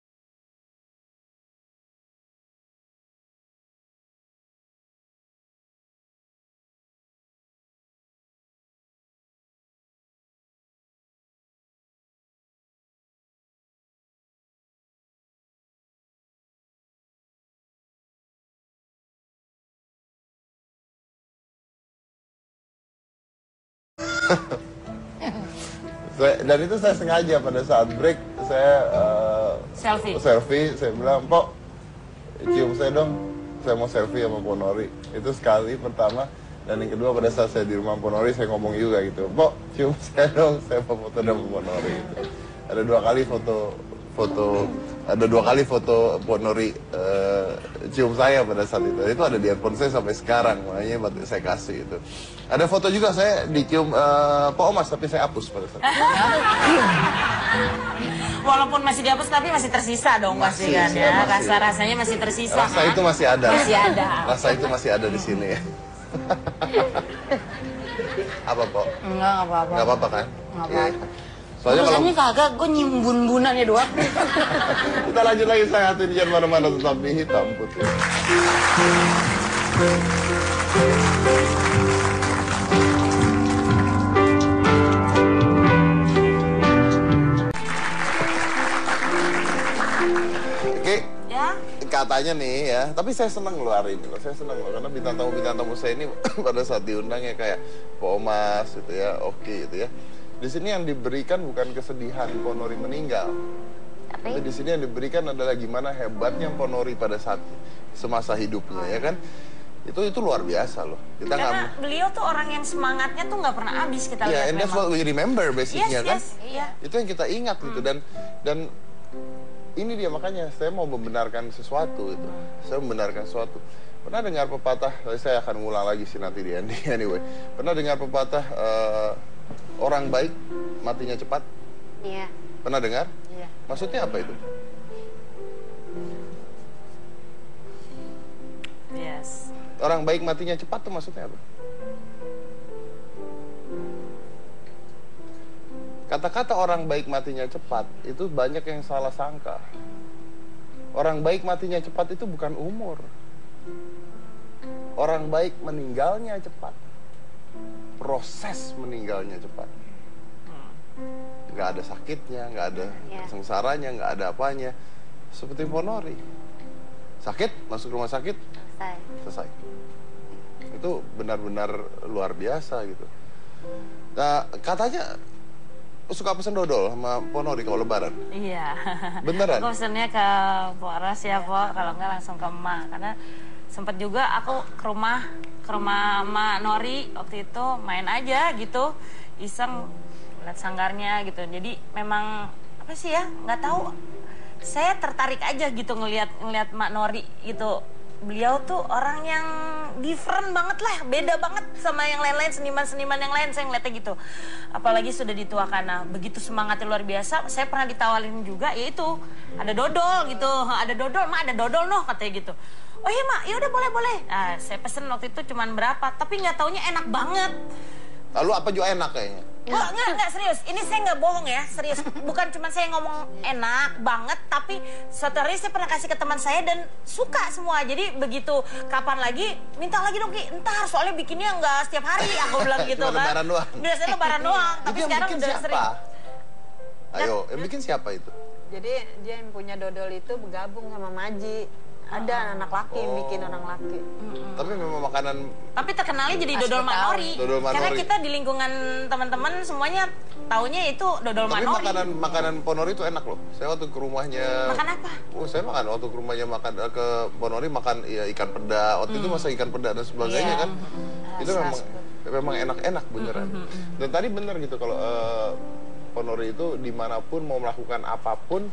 Dan itu saya sengaja pada saat break saya selfie, saya bilang, "Pok, cium saya dong, saya mau selfie sama Ponori." Itu sekali pertama, dan yang kedua pada saat saya di rumah Ponori saya ngomong juga gitu, "Pok, cium saya dong, saya mau foto sama Ponori." Gitu. Ada dua kali foto Ponori cium saya pada saat itu. Itu ada di handphone saya sampai sekarang, makanya saya kasih itu. Ada foto juga saya dicium Pak Omas, tapi saya hapus pada saat itu. Walaupun masih dihapus tapi masih tersisa dong pasti kan ya. Rasa-rasanya masih tersisa. Rasa itu masih ada. Masih ada. Rasa itu masih ada di sini ya. Apa, Pok? Enggak apa-apa. Enggak apa-apa kan? Enggak apa-apa. Soalnya kalau kagak, gue nyimbun-bunannya doang. Kita lanjut lagi, saya hati jangan mana-mana, tetap di Hitam Putih. Oke, ya. Katanya nih ya, tapi saya senang loh hari ini loh, saya senang loh karena bintang tamu saya ini pada saat diundang ya kayak Pak Omas gitu ya, Oki gitu ya. Di sini yang diberikan bukan kesedihan Ponori meninggal. Tapi di sini yang diberikan adalah gimana hebatnya Ponori pada saat semasa hidupnya, ya kan? Itu luar biasa loh. Kita Karena beliau tuh orang yang semangatnya tuh nggak pernah habis kita lihat. And that's what we remember basicnya kan. Iya. Itu yang kita ingat gitu dan ini dia makanya saya mau membenarkan sesuatu itu. Saya membenarkan sesuatu. Pernah dengar pepatah? Saya akan ngulang lagi sih nanti di ending anyway. Pernah dengar pepatah orang baik matinya cepat? Iya. Pernah dengar? Iya. Maksudnya apa itu? Yes. Orang baik matinya cepat tuh maksudnya apa? Kata-kata orang baik matinya cepat itu banyak yang salah sangka. Orang baik matinya cepat itu bukan umur. Orang baik meninggalnya cepat. Proses meninggalnya cepat. Nggak ada sakitnya, nggak ada sengsaranya, nggak ada apanya. Seperti Ponori. Sakit, masuk rumah sakit, selesai. Itu benar-benar luar biasa gitu. Nah, katanya suka pesen dodol sama Ponori kalau lebaran. Iya. Beneran? Aku pesennya ke Poras ya, Po. Kalau enggak langsung ke emak. Karena sempat juga aku ke rumah Emak Nori waktu itu main aja gitu. Iseng lihat sanggarnya gitu. Jadi memang apa sih ya? Nggak tahu. Saya tertarik aja gitu ngelihat Mak Nori gitu. Beliau tuh orang yang different banget lah, beda banget sama yang lain-lain, seniman-seniman yang lain, saya ngeliatnya gitu. Apalagi sudah dituakan, nah begitu semangatnya luar biasa. Saya pernah ditawarin juga, yaitu ada dodol gitu, ada dodol, Mak ada dodol noh katanya gitu. Oh iya Mak, ya udah boleh. Nah, saya pesen waktu itu cuman berapa, tapi nggak taunya enak banget. Lalu apa juga enak kayaknya? Oh, enggak serius. Ini saya nggak bohong ya, serius. Bukan cuma saya ngomong enak banget, tapi suatu hari saya pernah kasih ke teman saya dan suka semua. Jadi begitu kapan lagi, minta lagi dong Ki. Entar soalnya bikinnya nggak setiap hari, aku bilang gitu kan. Lebaran doang. Biasanya lebaran doang, tapi sekarang udah siapa? sering. Ayo, yang bikin siapa itu? Jadi dia yang punya dodol itu bergabung sama Maji. Ada anak laki yang bikin orang laki. Tapi memang makanan. Tapi terkenalnya jadi dodol Mak Nori. Dodol Mak Karena Nori. kita di lingkungan teman-teman semuanya taunya itu dodol Mak Tapi Nori. makanan Ponori itu enak loh. Saya waktu ke rumahnya. Makan apa? Saya makan waktu ke rumahnya ke Ponori makan ya, ikan peda. Waktu itu masak ikan peda dan sebagainya kan. Itu memang enak-enak beneran. Dan tadi bener gitu kalau Ponori itu dimanapun mau melakukan apapun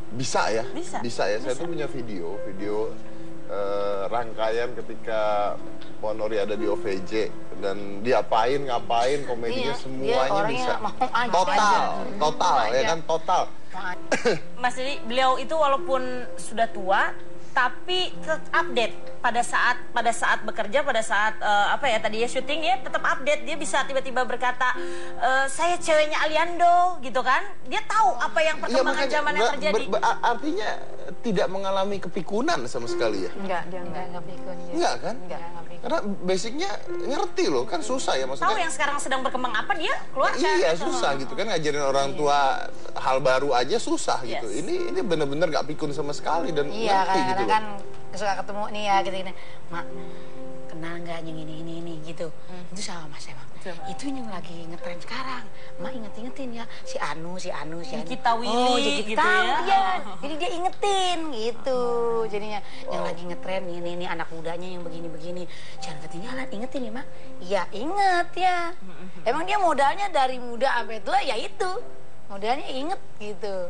bisa ya. Bisa ya. Saya tuh punya video rangkaian ketika Ponori ada di OVJ dan ngapain komedinya semuanya bisa. Total ya kan total. Mas jadi beliau itu walaupun sudah tua tapi tetap update pada saat bekerja, pada saat apa ya tadi ya syuting ya tetap update. Dia bisa tiba-tiba berkata saya ceweknya Aliando gitu kan. Dia tahu apa yang perkembangan zaman yang terjadi. Artinya tidak mengalami kepikunan sama sekali ya? Enggak, dia enggak pikun. Enggak kan? Enggak. Karena basicnya ngerti loh, kan susah ya maksudnya. Tahu yang sekarang sedang berkembang apa dia keluarkan. Iya gitu. Susah gitu kan ngajarin orang tua hal baru aja susah gitu. Ini bener-bener gak pikun sama sekali dan ngerti gitu loh. Kan suka ketemu nih ya gitu-gitu. Mak, kenal nggak yang ini gitu. Itu sama Mas emang. Itu yang lagi ngetren sekarang. Mak ingetin ya si Anu. Kita Willy jadi gitu tahu ya. dia. Jadi dia ingetin gitu. Jadinya yang lagi ngetren ini anak mudanya yang begini-begini. Jangan ketinggalan, ingetin ya Mak. Iya inget ya. Emang dia modalnya dari muda sampai tua ya itu. Modalnya inget gitu.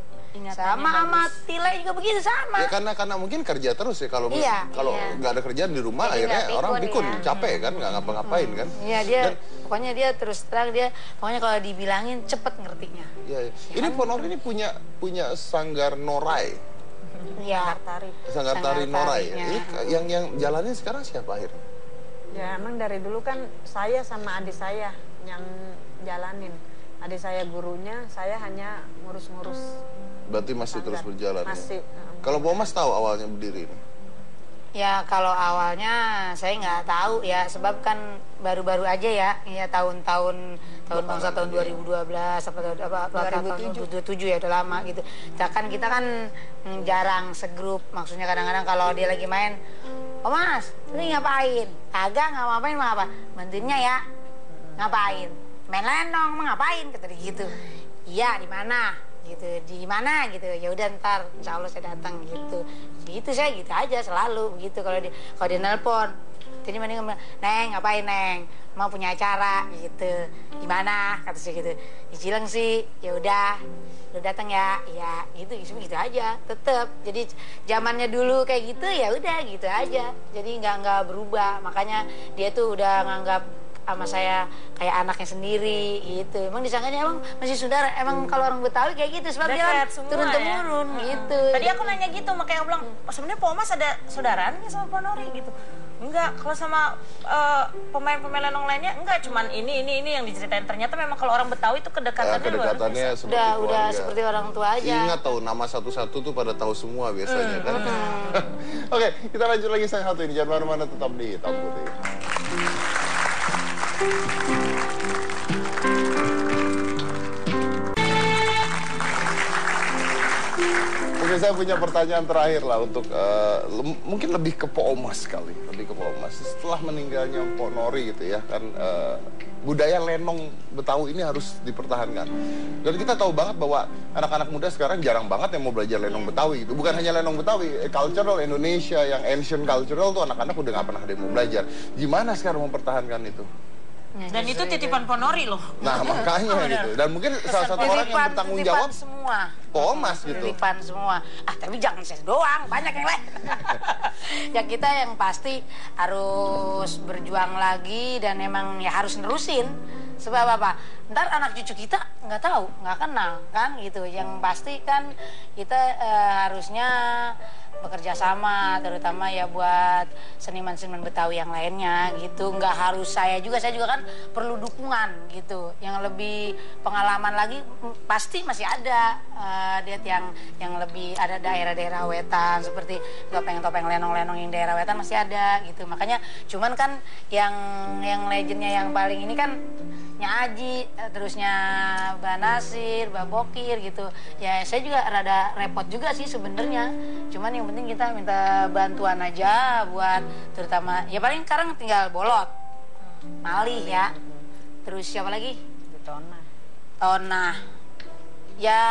Sama Tila juga begitu sama. Ya karena mungkin kerja terus ya kalau nggak ada kerjaan di rumah jadi akhirnya orang pikun capek kan nggak ngapa-ngapain kan. Iya dia pokoknya dia terus terang dia pokoknya kalau dibilangin cepet ngertinya. Iya. Ini Ponori ini punya sanggar Norai. Iya. Sanggar tari Norai. Ini yang jalanin sekarang siapa akhirnya? Ya emang dari dulu kan saya sama adik saya yang jalanin. Adik saya gurunya, saya hanya ngurus-ngurus. Berarti masih terus berjalan masih, ya? Kalau Bu Mas tahu awalnya berdiri ini? Ya kalau awalnya saya nggak tahu ya, sebab kan baru-baru aja ya tahun 2012 tahun 2007 ya udah lama gitu. Kita kan jarang segrup, maksudnya kadang-kadang kalau dia lagi main, oh Mas, ini ngapain? Kagak nggak ngapain mah apa? Bantuinnya ya, ngapain? main lenong, mau ngapain? Kata dia gitu. Iya, di mana? Gitu, di mana gitu. Ya udah ntar, insya Allah saya datang gitu. Gitu saya gitu aja selalu begitu kalau dia nelpon. Jadi mending ngomong, Neng ngapain Neng? Mau punya acara gitu. Gimana? Kata saya gitu. Di Cilengsi, ya udah. Lu datang ya, ya gitu aja, tetep. Jadi zamannya dulu kayak gitu ya udah gitu aja. Jadi nggak berubah. Makanya dia tuh udah nganggap sama saya kayak anaknya sendiri gitu. Emang disangkanya emang masih saudara. Emang kalau orang Betawi kayak gitu sebab dia kan turun temurun gitu. Tadi aku nanya gitu, makanya aku bilang sebenarnya Pak Omas ada saudaranya sama Pak Nori gitu. Enggak, kalau sama pemain-pemain lenong lainnya enggak, cuman ini yang diceritain. Ternyata memang kalau orang Betawi itu kedekatannya seperti keluarga. Udah seperti orang tua aja. Ingat tahu nama satu-satu tuh pada tahu semua biasanya kan. Oke, kita lanjut lagi saya satu ini. Jangan mana tetap di Hitam Putih. Oke, saya punya pertanyaan terakhir lah untuk mungkin lebih ke Po Omas kali, lebih ke Po Omas. Setelah meninggalnya Po Nori gitu ya kan, budaya lenong Betawi ini harus dipertahankan. Dan kita tahu banget bahwa anak-anak muda sekarang jarang banget yang mau belajar lenong Betawi. Itu bukan hanya lenong Betawi, cultural Indonesia yang ancient cultural tuh anak-anak udah nggak pernah ada yang mau belajar. Gimana sekarang mempertahankan itu? Dan itu titipan Po Nori loh. Nah makanya gitu. Dan mungkin salah satu orang yang bertanggung jawab semua. Po Omas gitu. Titipan semua. Tapi jangan saya doang, banyak yang lain. Ya kita yang pasti harus berjuang lagi dan emang ya harus nerusin. Sebab apa? Ntar anak cucu kita nggak tahu, nggak kenal kan gitu. Yang pasti kan kita harusnya bekerja sama, terutama ya buat seniman-seniman Betawi yang lainnya gitu. Nggak harus saya juga kan perlu dukungan gitu. Yang lebih pengalaman lagi pasti masih ada dia yang lebih ada daerah-daerah wetan seperti topeng-topeng lenong-lenong yang daerah wetan masih ada gitu. Makanya cuman kan yang legendnya yang paling ini kan Nya Aji, terusnya Mbak Nasir, Mbak Bokir gitu. Ya saya juga rada repot juga sih sebenarnya. Cuman yang penting kita minta bantuan aja buat terutama ya paling sekarang tinggal Bolot, Malih ya. Terus siapa lagi? Tona. Ya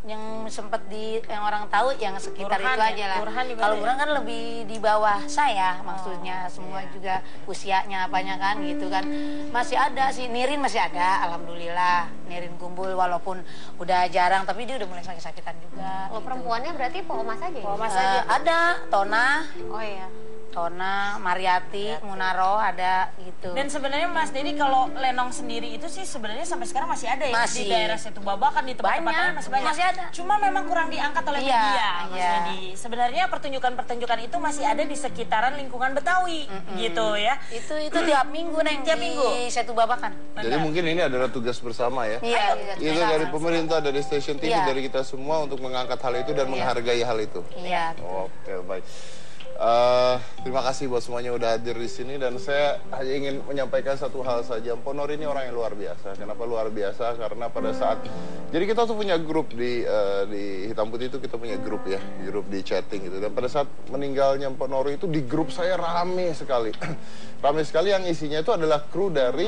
yang sempat yang orang tahu yang sekitar Burhan, itu aja lah. Kalau Burhan kan lebih di bawah saya, maksudnya semua juga usianya apanya kan gitu kan. Masih ada sih, Nirin masih ada, alhamdulillah. Nirin Kumpul walaupun udah jarang tapi dia udah mulai sakit-sakitan juga. Kalau gitu. Perempuannya berarti Po Omas aja ya? Po Omas aja. Ada Tona. Oh iya. Tona, Mariati, Munaro ada gitu. Dan sebenarnya Mas Dedi kalau lenong sendiri itu sih sebenarnya sampai sekarang masih ada ya masih. Di daerah Setu Babakan di tempat-tempat lain masih banyak. Masih ada. Cuma memang kurang diangkat oleh media, Mas Dedi. Sebenarnya pertunjukan-pertunjukan itu masih ada di sekitaran lingkungan Betawi, gitu ya. Itu tiap minggu Neng tiap minggu Setu Babakan. Jadi mungkin ini adalah tugas bersama ya. Iya. Itu dari pemerintah, dari stasiun TV, dari kita semua untuk mengangkat hal itu dan menghargai hal itu. Iya. Oke, baik. Terima kasih buat semuanya udah hadir di sini dan saya hanya ingin menyampaikan satu hal saja. Po Nori ini orang yang luar biasa. Kenapa luar biasa? Karena pada saat jadi kita tuh punya grup di Hitam Putih itu kita punya grup ya, grup di chatting gitu. Dan pada saat meninggalnya Po Nori itu di grup saya rame sekali. Rame sekali yang isinya itu adalah kru dari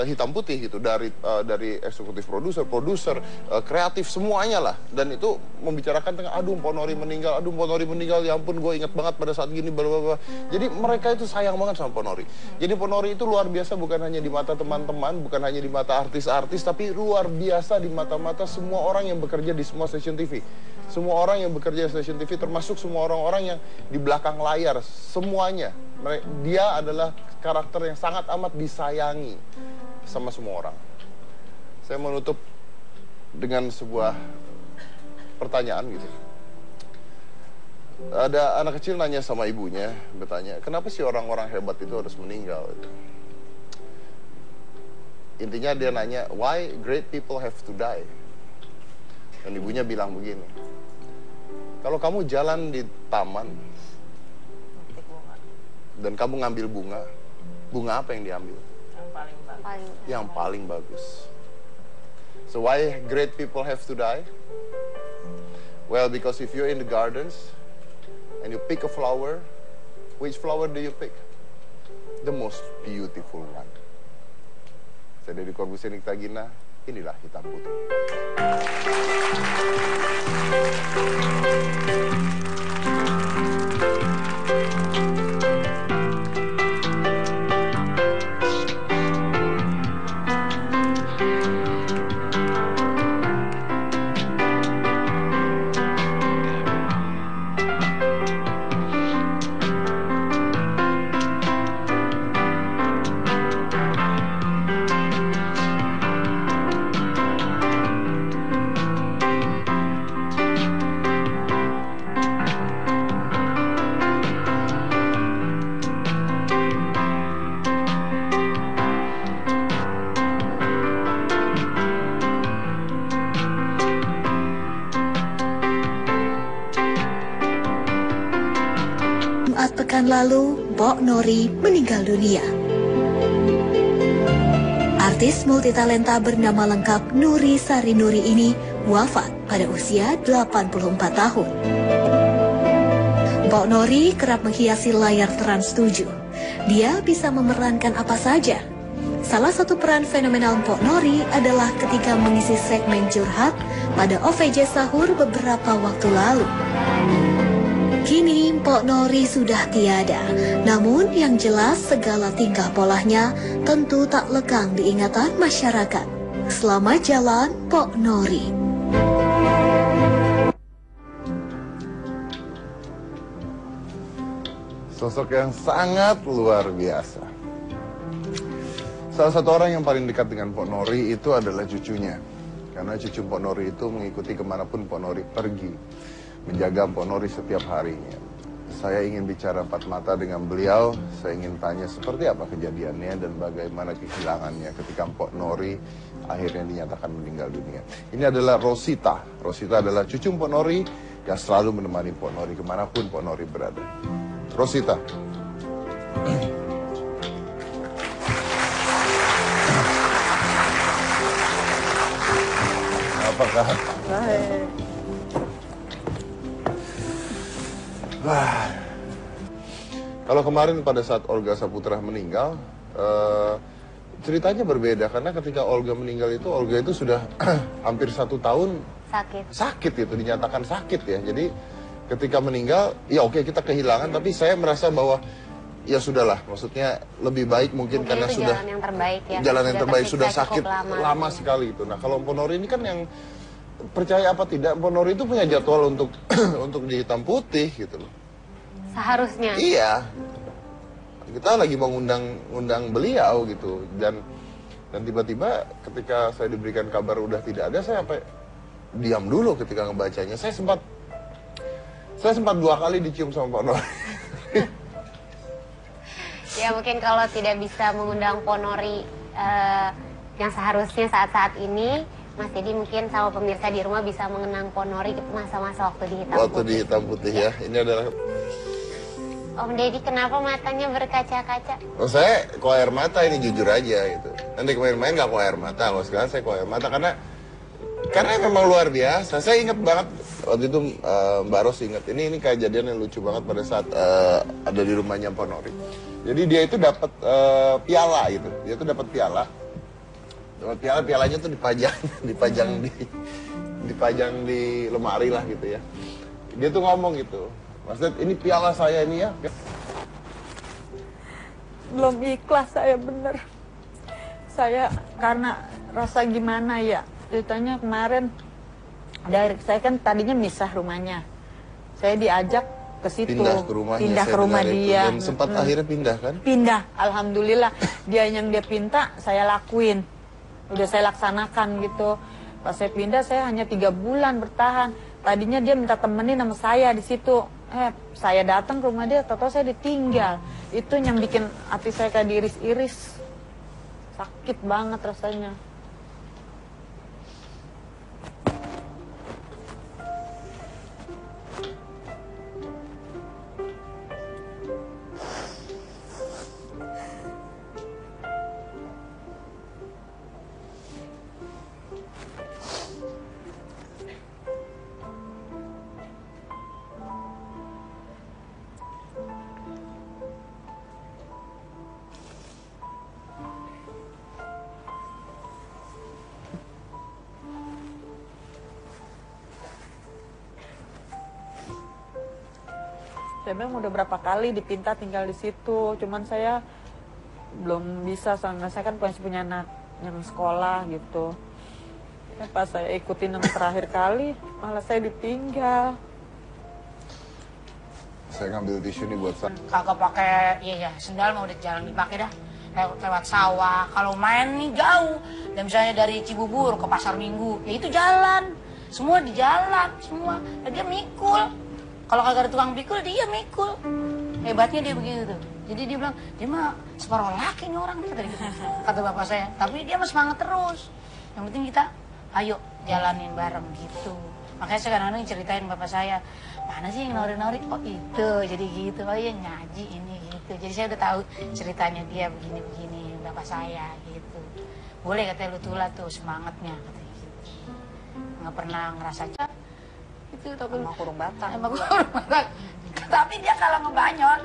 Hitam Putih gitu, dari eksekutif produser, kreatif semuanya lah. Dan itu membicarakan tentang aduh Po Nori meninggal, ya ampun gue ingat banget pada saat gini blablabla. Jadi mereka itu sayang banget sama Po Nori. Jadi Po Nori itu luar biasa bukan hanya di mata teman-teman, bukan hanya di mata artis-artis, tapi luar biasa di mata-mata semua orang yang bekerja di semua stasiun TV. Semua orang yang bekerja di stasiun TV termasuk semua orang-orang yang di belakang layar, semuanya. Dia adalah karakter yang sangat amat disayangi sama semua orang. Saya menutup dengan sebuah pertanyaan gitu. Ada anak kecil nanya sama ibunya, bertanya, kenapa sih orang-orang hebat itu harus meninggal? Intinya dia nanya, why great people have to die? Dan ibunya bilang begini, kalau kamu jalan di taman dan kamu ngambil bunga apa yang diambil? Yang paling bagus. So why great people have to die? Well, because if you're in the gardens and you pick a flower, which flower do you pick? The most beautiful one. Saya Deddy Corbuzier Niktagina, inilah Hitam Putih. Jumat pekan lalu, Mbok Nori meninggal dunia. Artis multitalenta bernama lengkap Nuri Sari Nuri ini wafat pada usia 84 tahun. Mbok Nori kerap menghiasi layar Trans 7. Dia bisa memerankan apa saja. Salah satu peran fenomenal Mbok Nori adalah ketika mengisi segmen curhat pada OVJ Sahur beberapa waktu lalu. Kini Mpok Nori sudah tiada, namun yang jelas segala tingkah polanya tentu tak lekang di ingatan masyarakat. Selamat jalan Mpok Nori. Sosok yang sangat luar biasa. Salah satu orang yang paling dekat dengan Mpok Nori itu adalah cucunya. Karena cucu Mpok Nori itu mengikuti kemanapun Mpok Nori pergi, menjaga Mpok Nori setiap harinya. Saya ingin bicara empat mata dengan beliau. Saya ingin tanya seperti apa kejadiannya dan bagaimana kehilangannya ketika Mpok Nori akhirnya dinyatakan meninggal dunia. Ini adalah Rosita. Rosita adalah cucu Mpok Nori yang selalu menemani Mpok Nori kemanapun Mpok Nori berada. Rosita. Apakah? Baik. Wah. Kalau kemarin pada saat Olga Saputra meninggal, ceritanya berbeda karena ketika Olga meninggal itu Olga itu sudah hampir 1 tahun sakit itu, dinyatakan sakit ya. Jadi ketika meninggal, ya oke kita kehilangan, tapi saya merasa bahwa ya sudahlah, maksudnya lebih baik mungkin karena sudah jalan yang terbaik ya. Jalan yang terbaik, sudah sakit lama gitu. sekali itu. Nah kalau Mpok Nori ini kan yang percaya apa tidak, Mpok Nori itu punya jadwal untuk untuk di Hitam Putih gitu loh. Seharusnya. Iya. Kita lagi mau ngundang beliau gitu, dan tiba-tiba ketika saya diberikan kabar udah tidak ada, saya diam dulu ketika ngebacanya. Saya sempat 2 kali dicium sama Mpok Nori. Ya mungkin kalau tidak bisa mengundang Mpok Nori yang seharusnya saat-saat ini, Mas Deddy mungkin sama pemirsa di rumah bisa mengenang Mpok Nori masa-masa waktu di Hitam Putih. Waktu di Hitam Putih ya. Ini adalah Om Deddy kenapa matanya berkaca-kaca? Oh saya kok air mata ini jujur aja gitu. Nanti kemarin-main nggak kok air mata, kalau sekarang saya kok air mata karena memang luar biasa. Saya ingat banget waktu itu Mbak Ros ingat ini kejadian yang lucu banget pada saat ada di rumahnya Mpok Nori. Jadi dia itu dapat piala gitu. Dia itu dapat piala. Pialanya tuh dipajang di lemari lah gitu ya. Dia tuh ngomong gitu. Mas Ded, ini piala saya ini ya. Belum ikhlas saya bener. Saya karena rasa gimana ya, ceritanya kemarin dari saya kan tadinya misah rumahnya. Saya diajak ke situ. Pindah ke rumahnya. Pindah ke rumah dia. Dan sempat akhirnya pindah kan? Pindah, alhamdulillah. Dia yang dia pinta, saya lakuin. Udah saya laksanakan gitu. Pas saya pindah, saya hanya 3 bulan bertahan. Tadinya dia minta temenin sama saya di situ. Saya datang ke rumah dia, tahu saya ditinggal. Itu yang bikin hati saya kayak diiris-iris. Sakit banget rasanya. Saya memang udah berapa kali dipinta tinggal di situ, cuman saya belum bisa soalnya saya kan masih punya anak yang sekolah gitu. Ya, pas saya ikutin yang terakhir kali, malah saya ditinggal. Saya ngambil tisu nih buat saya. Kagak pakai, iya sendal mau udah jarang dipakai dah. Lewat sawah. Kalau main nih jauh, dan misalnya dari Cibubur ke Pasar Minggu, ya itu jalan. Semua di jalan, semua. Dan dia mikul. Kalau kagak ada tukang pikul, dia mikul. Hebatnya dia begitu tuh. Jadi dia bilang, dia mah separuh laki nih orang, kata bapak saya. Tapi dia mah semangat terus. Yang penting kita, ayo jalanin bareng gitu. Makanya saya kadang-kadang ceritain bapak saya, mana sih yang nori-nori? Oh itu, jadi gitu. Oh iya ngaji ini gitu. Jadi saya udah tahu ceritanya dia begini-begini, bapak saya gitu. Boleh katanya lu tulah tuh semangatnya, katanya gitu. Nggak pernah ngerasa itu tapi Emang kurung batang. emang kurung batang. Tapi dia kalau ngebanyol,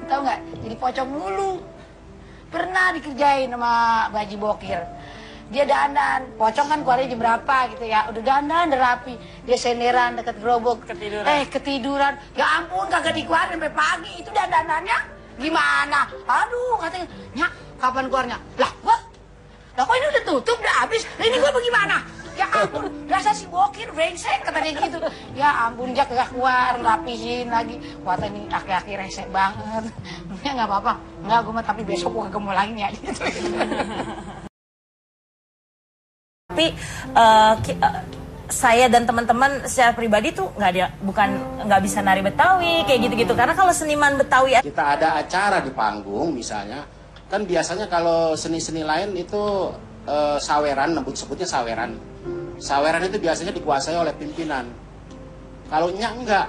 tahu nggak? Jadi pocong mulu. Pernah dikerjain sama Baji Bokir. Dia dandan, pocong kan keluarnya jam berapa gitu ya. Udah dandan, udah rapi. Dia senderan deket gerobak. Ketiduran. Ya ampun, kagak dikeluarin sampai pagi. Itu dandanannya gimana? Aduh, katanya, Nyak, kapan keluarnya? Lah, kok ini udah tutup, udah habis. Nah, ini gue bagaimana? Ya ampun, rasa si Bokir brengsek katanya gitu. Ya ampun, dia kagak keluar, rapihin lagi. Wah, ini laki-laki resek banget. Ya nggak apa-apa. Nggak, gue mah tapi besok gue kagak mau lagi ya gitu. Tapi saya dan teman-teman secara pribadi tuh nggak bisa nari Betawi kayak gitu-gitu. Karena kalau seniman Betawi Kita ada acara di panggung misalnya, kan biasanya kalau seni-seni lain itu saweran, sebutnya saweran. Saweran itu biasanya dikuasai oleh pimpinan. Kalau Nyak enggak.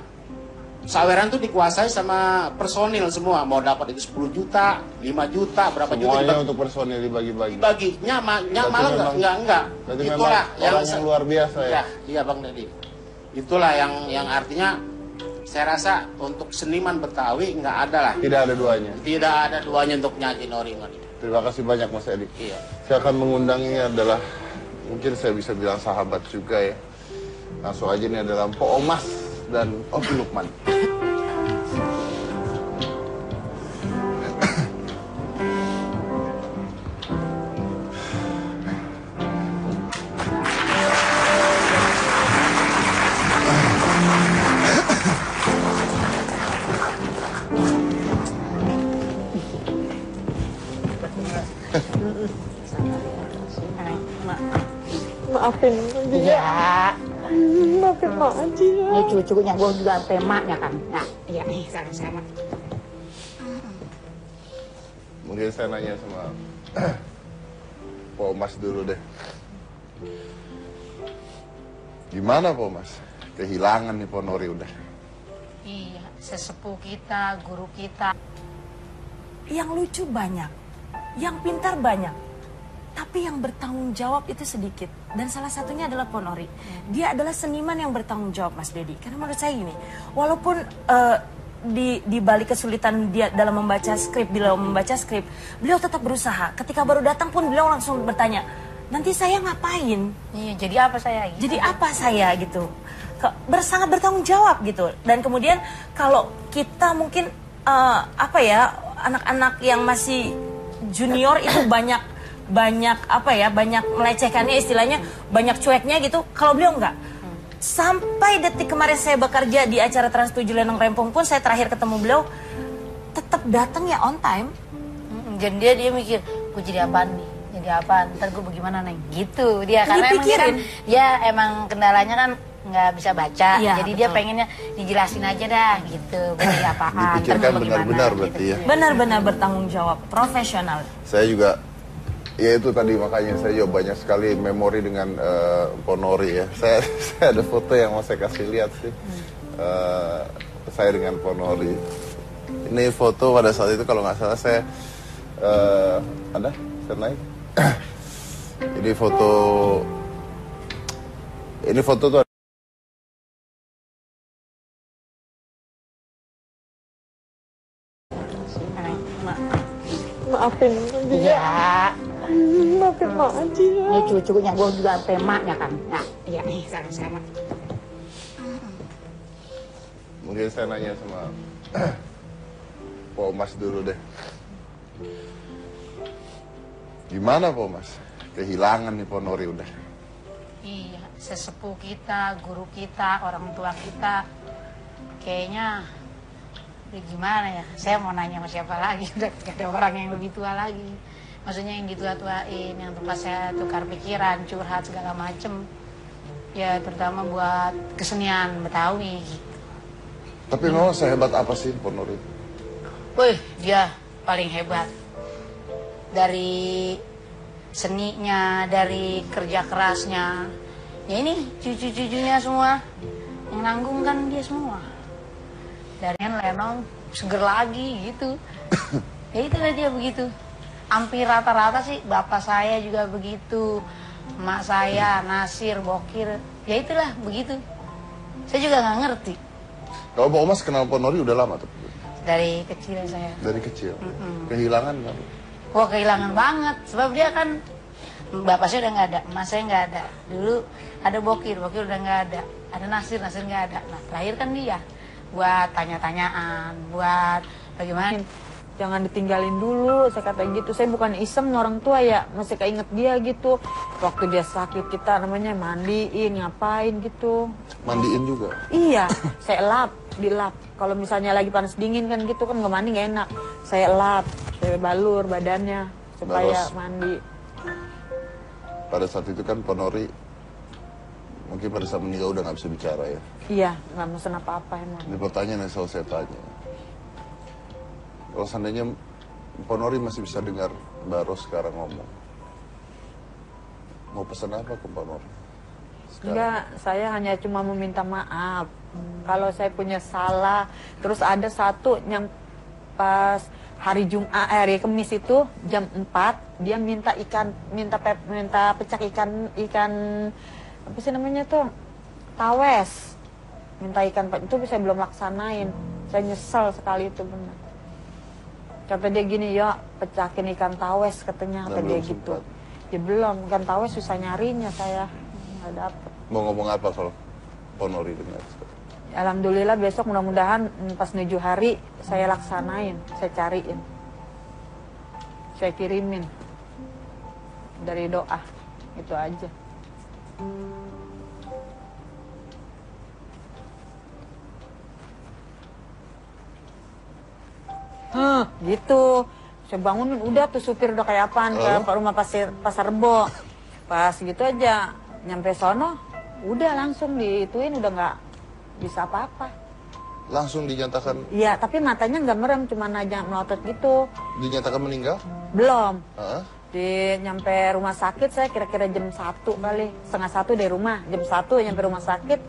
Saweran itu dikuasai sama personil semua. Mau dapat itu 10 juta, 5 juta, berapa juta. Semuanya untuk personil dibagi-bagi. Dibagi. Nyak malah enggak. Berarti Itulah memang orang yang luar biasa ya. Iya Bang Deddy. Itulah yang artinya saya rasa untuk seniman Betawi nggak ada lah. Tidak ada duanya. Tidak ada duanya untuk nyanyi nori. Terima kasih banyak Mas Edi. Iya. Saya akan mengundang ini adalah, mungkin saya bisa bilang sahabat juga ya. Langsung aja, ini adalah Mpok Omas dan Opi Lukman. Maafin dia. Maafin mak aja. Ini cucunya gue juga sampai maknya kan. Nah, iya nih sama-sama. Mungkin saya nanya sama Pak Omas dulu deh. Gimana Pak Omas? Kehilangan nih Ponori udah. Iya, sesepuh kita, guru kita. yang lucu banyak, yang pintar banyak, tapi yang bertanggung jawab itu sedikit. Dan salah satunya adalah Ponori. Dia adalah seniman yang bertanggung jawab, Mas Dedi. Karena menurut saya gini, walaupun di balik kesulitan dia dalam membaca skrip, beliau tetap berusaha. Ketika baru datang pun beliau langsung bertanya, nanti saya ngapain? Iya, jadi apa saya? Gitu. Jadi apa saya gitu? Sangat bertanggung jawab gitu. Dan kemudian kalau kita mungkin anak-anak yang masih junior itu banyak melecehkannya, istilahnya banyak cueknya gitu. Kalau beliau enggak. Sampai detik kemarin saya bekerja di acara Trans 7 Lenong Rempong pun, saya terakhir ketemu beliau tetap datang ya on time. Dan dia mikir, gue jadi apaan nih? Jadi apaan? Ntar gue bagaimana Neng? Gitu dia. Karena emang kendalanya kan nggak bisa baca, ya, jadi betul. Dia pengennya dijelasin aja dah gitu, jadi apaan. Dipikirkan benar-benar berarti ya. Benar-benar bertanggung jawab, profesional. Saya juga, ya itu tadi makanya saya juga banyak sekali memori dengan Ponori ya. Saya ada foto yang mau saya kasih lihat sih, saya dengan Ponori. Ini foto pada saat itu kalau nggak salah saya ada, saya naik. Ini foto tuh. Maafin dia. Iya. Maafin mak aja. Ini cucunya gue juga sampai maknya kan. Nah, iya nih sama-sama. Mungkin saya nanya sama Po Mas dulu deh. Gimana Po Mas? Kehilangan nih Ponori udah. Iya, sesepuh kita, guru kita, orang tua kita, kayaknya gimana ya? Saya mau nanya sama siapa lagi? Udah gak ada orang yang lebih tua lagi. Maksudnya yang ditua-tuain, yang tempat saya tukar pikiran, curhat segala macem. Ya terutama buat kesenian Betawi gitu. Tapi memang sehebat apa sih Ponori? Wih, dia paling hebat. Dari seninya, dari kerja kerasnya. Ya ini cucu-cucunya semua yang nanggung kan dia semua. Dari lenong seger lagi gitu. Ya itulah dia begitu. Hampir rata-rata sih bapak saya juga begitu. Emak saya, Nasir, Bokir. Ya itulah begitu. Saya juga nggak ngerti. Kalau Pak Mas kenal Ponori udah lama tuh? Dari kecil saya. Dari kecil? Kehilangan kan? Wah kehilangan banget. Sebab dia kan bapak saya udah nggak ada, emak saya nggak ada. Dulu ada Bokir udah nggak ada. Ada Nasir nggak ada. Nah terakhir kan dia. Buat tanya-tanyaan, buat bagaimana. Jangan ditinggalin dulu, saya kata gitu. Saya bukan iseng orang tua ya, masih keinget dia gitu. Waktu dia sakit kita namanya mandiin, ngapain gitu. Mandiin juga? Iya, saya dilap. Kalau misalnya lagi panas dingin kan gitu kan nggak mandi nggak enak. Saya lap, saya balur badannya supaya mandi. Pada saat itu kan Ponori mungkin pada saat meninggal udah nggak bisa bicara ya? Iya, nggak mesen apa-apa emang. Ini pertanyaan yang selalu saya tanya. Kalau seandainya Ponori masih bisa dengar Mbak Ros sekarang ngomong, mau pesan apa ke Ponori? Enggak, saya hanya cuma meminta maaf. Kalau saya punya salah, terus ada satu yang pas hari hari Kamis itu jam 4 dia minta pecak ikan apa sih namanya tuh? Tawes. Minta ikan itu saya belum laksanain. Saya nyesel sekali itu benar. Kata dia gini, ya pecahin ikan tawes katanya, kata dia gitu. Ya belum, ikan tawes susah nyarinya saya, nggak dapet. Mau ngomong apa kalau Ponori dengar? Alhamdulillah besok mudah-mudahan pas menuju hari saya laksanain, saya cariin. Saya kirimin dari doa, itu aja. Gitu. Saya bangunin udah tuh supir udah kayak apaan ke rumah pasar Rebo. Pas gitu aja nyampe sono udah langsung diituin udah nggak bisa apa-apa. Langsung dinyatakan? Iya, tapi matanya nggak merem, cuma aja melotot gitu. Dinyatakan meninggal? Belum. Nyampe rumah sakit saya kira-kira jam 1 kali, setengah 1 dari rumah, jam 1 nyampe rumah sakit.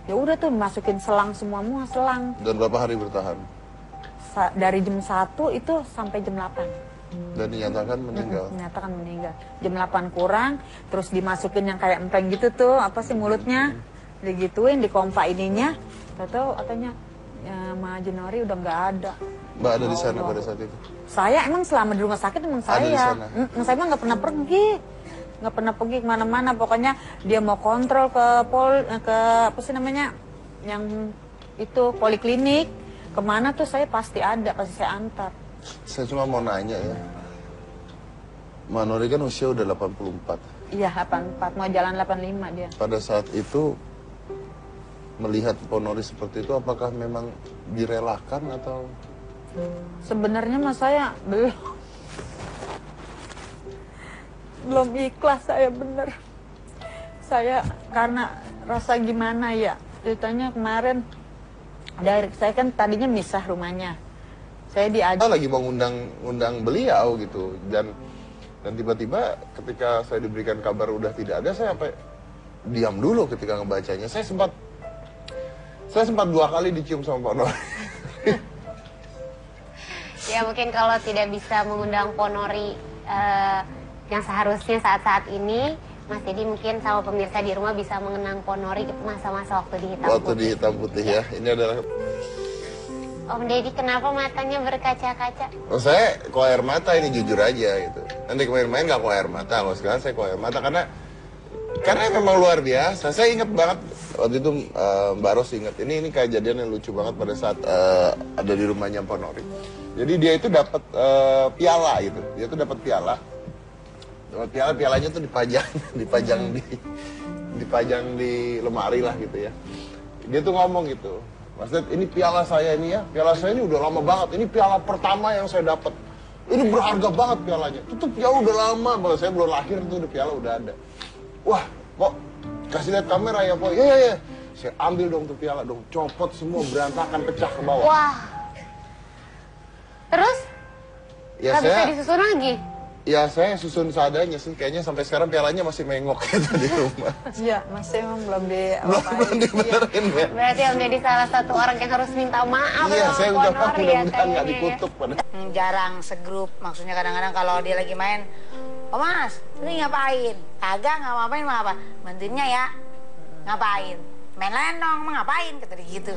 Ya udah tuh masukin selang semua selang. Dan berapa hari bertahan? Dari jam 1 itu sampai jam 8. Dan dinyatakan meninggal? Dinyatakan meninggal. Jam 8 kurang, terus dimasukin yang kayak empeng gitu tuh, apa sih mulutnya. Digituin, dikompa ininya. Tahu katanya, ya Ma Jenori udah nggak ada. Mbak ada di sana pada saat itu? Saya emang selama di rumah sakit emang saya. Ada di sana? Saya emang nggak pernah pergi. Nggak pernah pergi kemana-mana. Pokoknya dia mau kontrol ke apa sih namanya, yang itu poliklinik. Kemana tuh saya pasti ada, pasti saya antar. Saya cuma mau nanya ya. Manori kan usia udah 84. Iya, 84. Mau jalan 85 dia. Pada saat itu, melihat Ponori seperti itu, apakah memang direlakan atau? Sebenarnya mas saya belum ikhlas saya bener. Saya karena rasa gimana ya, ceritanya kemarin. Saya kan tadinya misah rumahnya. Saya diajak lagi mau ngundang beliau gitu dan tiba-tiba ketika saya diberikan kabar udah tidak ada, saya sampai diam dulu ketika ngebacanya. Saya sempat 2 kali dicium sama Pak Nori. Ya mungkin kalau tidak bisa mengundang Ponori yang seharusnya saat-saat ini, Mas Dedi mungkin sama pemirsa di rumah bisa mengenang Ponori masa-masa waktu di hitam putih. Waktu di hitam putih ya. Ini adalah Om Deddy kenapa matanya berkaca-kaca? Oh, saya kok air mata ini jujur aja gitu. Nanti kemarin main nggak kok air mata, kalau sekarang saya kok air mata karena memang luar biasa. Saya ingat banget waktu itu Mbak Ros ingat, ini kayak kejadian yang lucu banget pada saat ada di rumahnya Mpok Nori. Jadi dia itu dapat piala gitu, dia tuh dapat piala, pialanya tuh dipajang di lemari lah gitu ya. Dia tuh ngomong gitu, Mas Ded, ini piala saya ini ya, piala saya ini udah lama banget, ini piala pertama yang saya dapat. Ini berharga banget pialanya. Itu piala udah lama banget, saya belum lahir tuh piala udah ada. Wah, Pok, kasih lihat kamera ya, Pok. Ya. Saya ambil dong tuh piala dong, copot semua berantakan, pecah ke bawah. Wah. Terus? Ya, Gak bisa disusun lagi? Ya saya susun seadanya sih, kayaknya sampai sekarang pialanya masih mengok gitu di rumah. Iya, masih emang belum Belum dibenerin ya. Berarti Om Deddy salah satu orang yang harus minta maaf. Iya, saya udah Ponori mudah-mudahan nggak ya. dikutuk pada. Jarang segrup, maksudnya kadang-kadang kalau dia lagi main, oh Mas, ini ngapain? Kagak, nggak ngapain, mau apa? Bantuinnya ya, ngapain? Main lenong, mau ngapain? Kata dia gitu.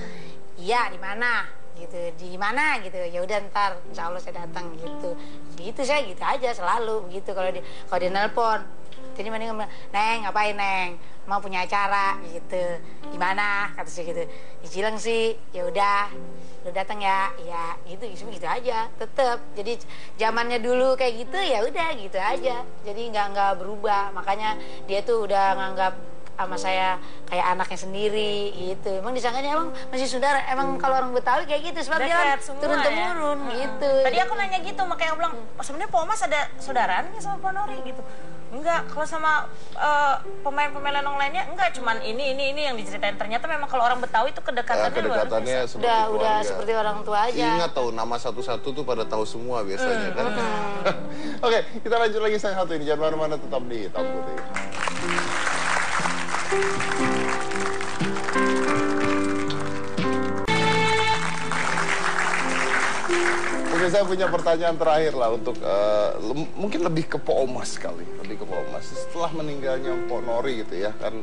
Iya, di mana? Gitu, di mana gitu. Ya udah ntar, insya Allah saya datang gitu. Gitu saya gitu aja selalu gitu kalau dia nelpon. Jadi mending ngomong, Neng, ngapain Neng? Mau punya acara gitu. Gimana? Kata saya gitu. Di Cileng sih, ya udah. Lu datang ya, ya gitu aja, tetep. Jadi zamannya dulu kayak gitu ya udah gitu aja. Jadi nggak berubah. Makanya dia tuh udah nganggap sama saya kayak anaknya sendiri gitu. Emang disangkanya emang masih saudara. Emang kalau orang Betawi kayak gitu sebab dia kan turun temurun gitu. Tadi aku nanya gitu, makanya aku bilang, sebenarnya Pak Mas ada saudaranya sama Pak Nori gitu. Enggak, kalau sama pemain-pemain lenong lainnya enggak, cuman ini yang diceritain. Ternyata memang kalau orang Betawi itu kedekatannya udah seperti orang tua aja. Ingat tahu nama satu-satu tuh pada tahu semua biasanya kan. Oke, kita lanjut lagi saya satu ini. Jangan mana-mana, tetap di Hitam Putih. Oke, saya punya pertanyaan terakhir lah untuk mungkin lebih ke Pak Omas kali, lebih ke Pak Omas. Setelah meninggalnya Pak Nori gitu ya kan,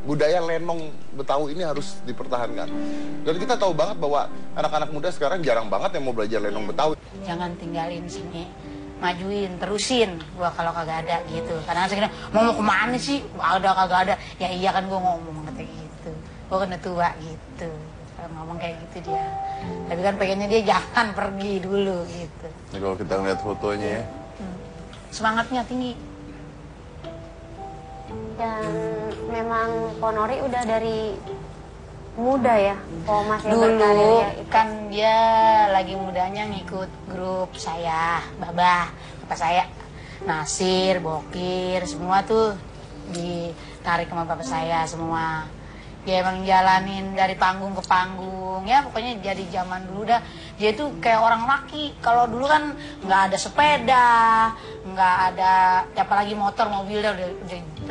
budaya lenong Betawi ini harus dipertahankan. Dan kita tahu banget bahwa anak-anak muda sekarang jarang banget yang mau belajar lenong Betawi. Jangan tinggalin sini, majuin, terusin. Gua kalau kagak ada gitu. Karena saya kira mau kemana sih? Ada kagak ada. Ya iya kan gua ngomong kata gitu. Gua kena tua gitu. Kalau ngomong kayak gitu dia. Tapi kan pengennya dia jangan pergi dulu gitu. Nah, kalau kita ngeliat fotonya ya. Semangatnya tinggi. Dan memang Ponori udah dari muda ya, Mas yang Dulu berkarir ya. kan dia lagi mudanya ngikut grup saya, Babah, bapak saya, Nasir, Bokir, semua tuh ditarik sama bapak saya semua. Dia emang jalanin dari panggung ke panggung, ya pokoknya jadi zaman dulu dah. Dia tuh kayak orang laki. Kalau dulu kan nggak ada sepeda, nggak ada, apalagi motor, mobil udah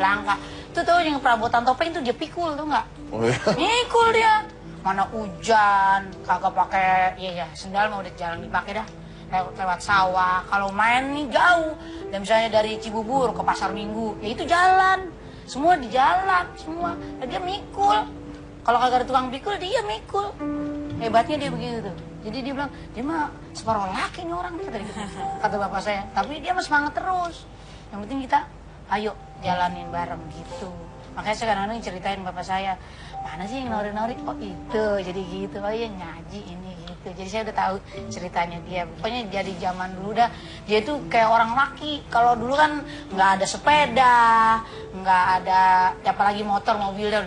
langka. Tuh tuh yang perabotan topeng tuh dia pikul tuh nggak? Oh, iya. Pikul dia. Mana hujan, kagak pakai, ya sendal mau udah jalan dipakai dah. Lewat sawah. Kalau main nih jauh, dan misalnya dari Cibubur ke Pasar Minggu, ya itu jalan. Semua di jalan, semua. Dan dia mikul. Kalau kagak ada tukang pikul, dia mikul. Hebatnya dia begitu tuh. Jadi dia bilang, dia mah separuh laki nih orang, kata bapak saya. Tapi dia mah semangat terus. Yang penting kita, ayo jalanin bareng gitu. Makanya saya kadang-kadang ceritain bapak saya, mana sih yang nori-nori? Oh itu, jadi gitu. Oh iya ngaji ini gitu. Jadi saya udah tahu ceritanya dia. Pokoknya jadi zaman dulu dah, dia tuh kayak orang laki. Kalau dulu kan nggak ada sepeda, nggak ada, apalagi motor, mobil udah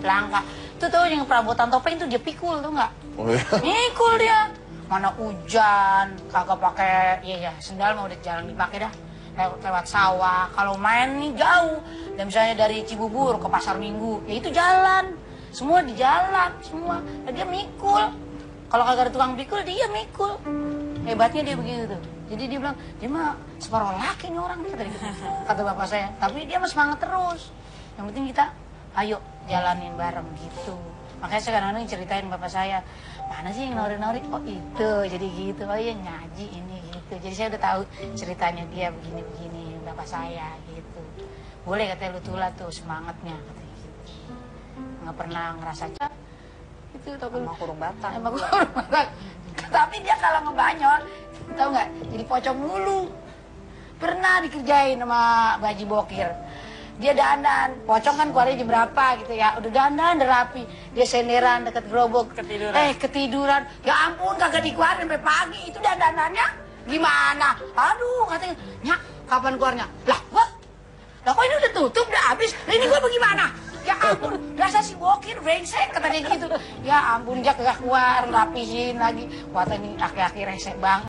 langka. Tuh tuh yang perabotan topeng tuh dia pikul tuh nggak? Oh, iya. Pikul dia. Mana hujan, kagak pakai, ya sendal mau udah jalan dipakai dah. Lewat sawah. Kalau main nih jauh, dan misalnya dari Cibubur ke Pasar Minggu, ya itu jalan. Semua di jalan, semua. Dan dia mikul. Kalau kagak ada tukang pikul, dia mikul. Hebatnya dia begitu tuh. Jadi dia bilang, dia mah separuh laki nih orang, kata bapak saya. Tapi dia mah semangat terus. Yang penting kita, ayo jalanin bareng gitu. Makanya saya kadang-kadang ceritain bapak saya, mana sih yang nori-nori? Oh itu, jadi gitu. Oh iya ngaji ini gitu. Jadi saya udah tahu ceritanya dia begini-begini, bapak saya gitu. Boleh katanya lu tulah tuh semangatnya, katanya gitu. Nggak pernah ngerasa itu Emang kurung batang. Emang kurung batang. Tapi dia kalau ngebanyol, tahu nggak? Jadi pocong mulu. Pernah dikerjain sama Baji Bokir. dia dandan, pocong kan keluarnya jam berapa gitu ya, udah dandan, udah rapi, dia senderan deket gerobak, ketiduran, ya ampun kagak dikeluarin sampai pagi, itu dandanannya gimana? Aduh katanya, Nyak kapan keluarnya? Lah kok ini udah tutup, udah habis, lah ini gua bagaimana? Ya ampun, rasa si bokir, brengsek katanya gitu. Ya ampun, Jak gak keluar, rapihin lagi. Wah ini laki-laki resek banget.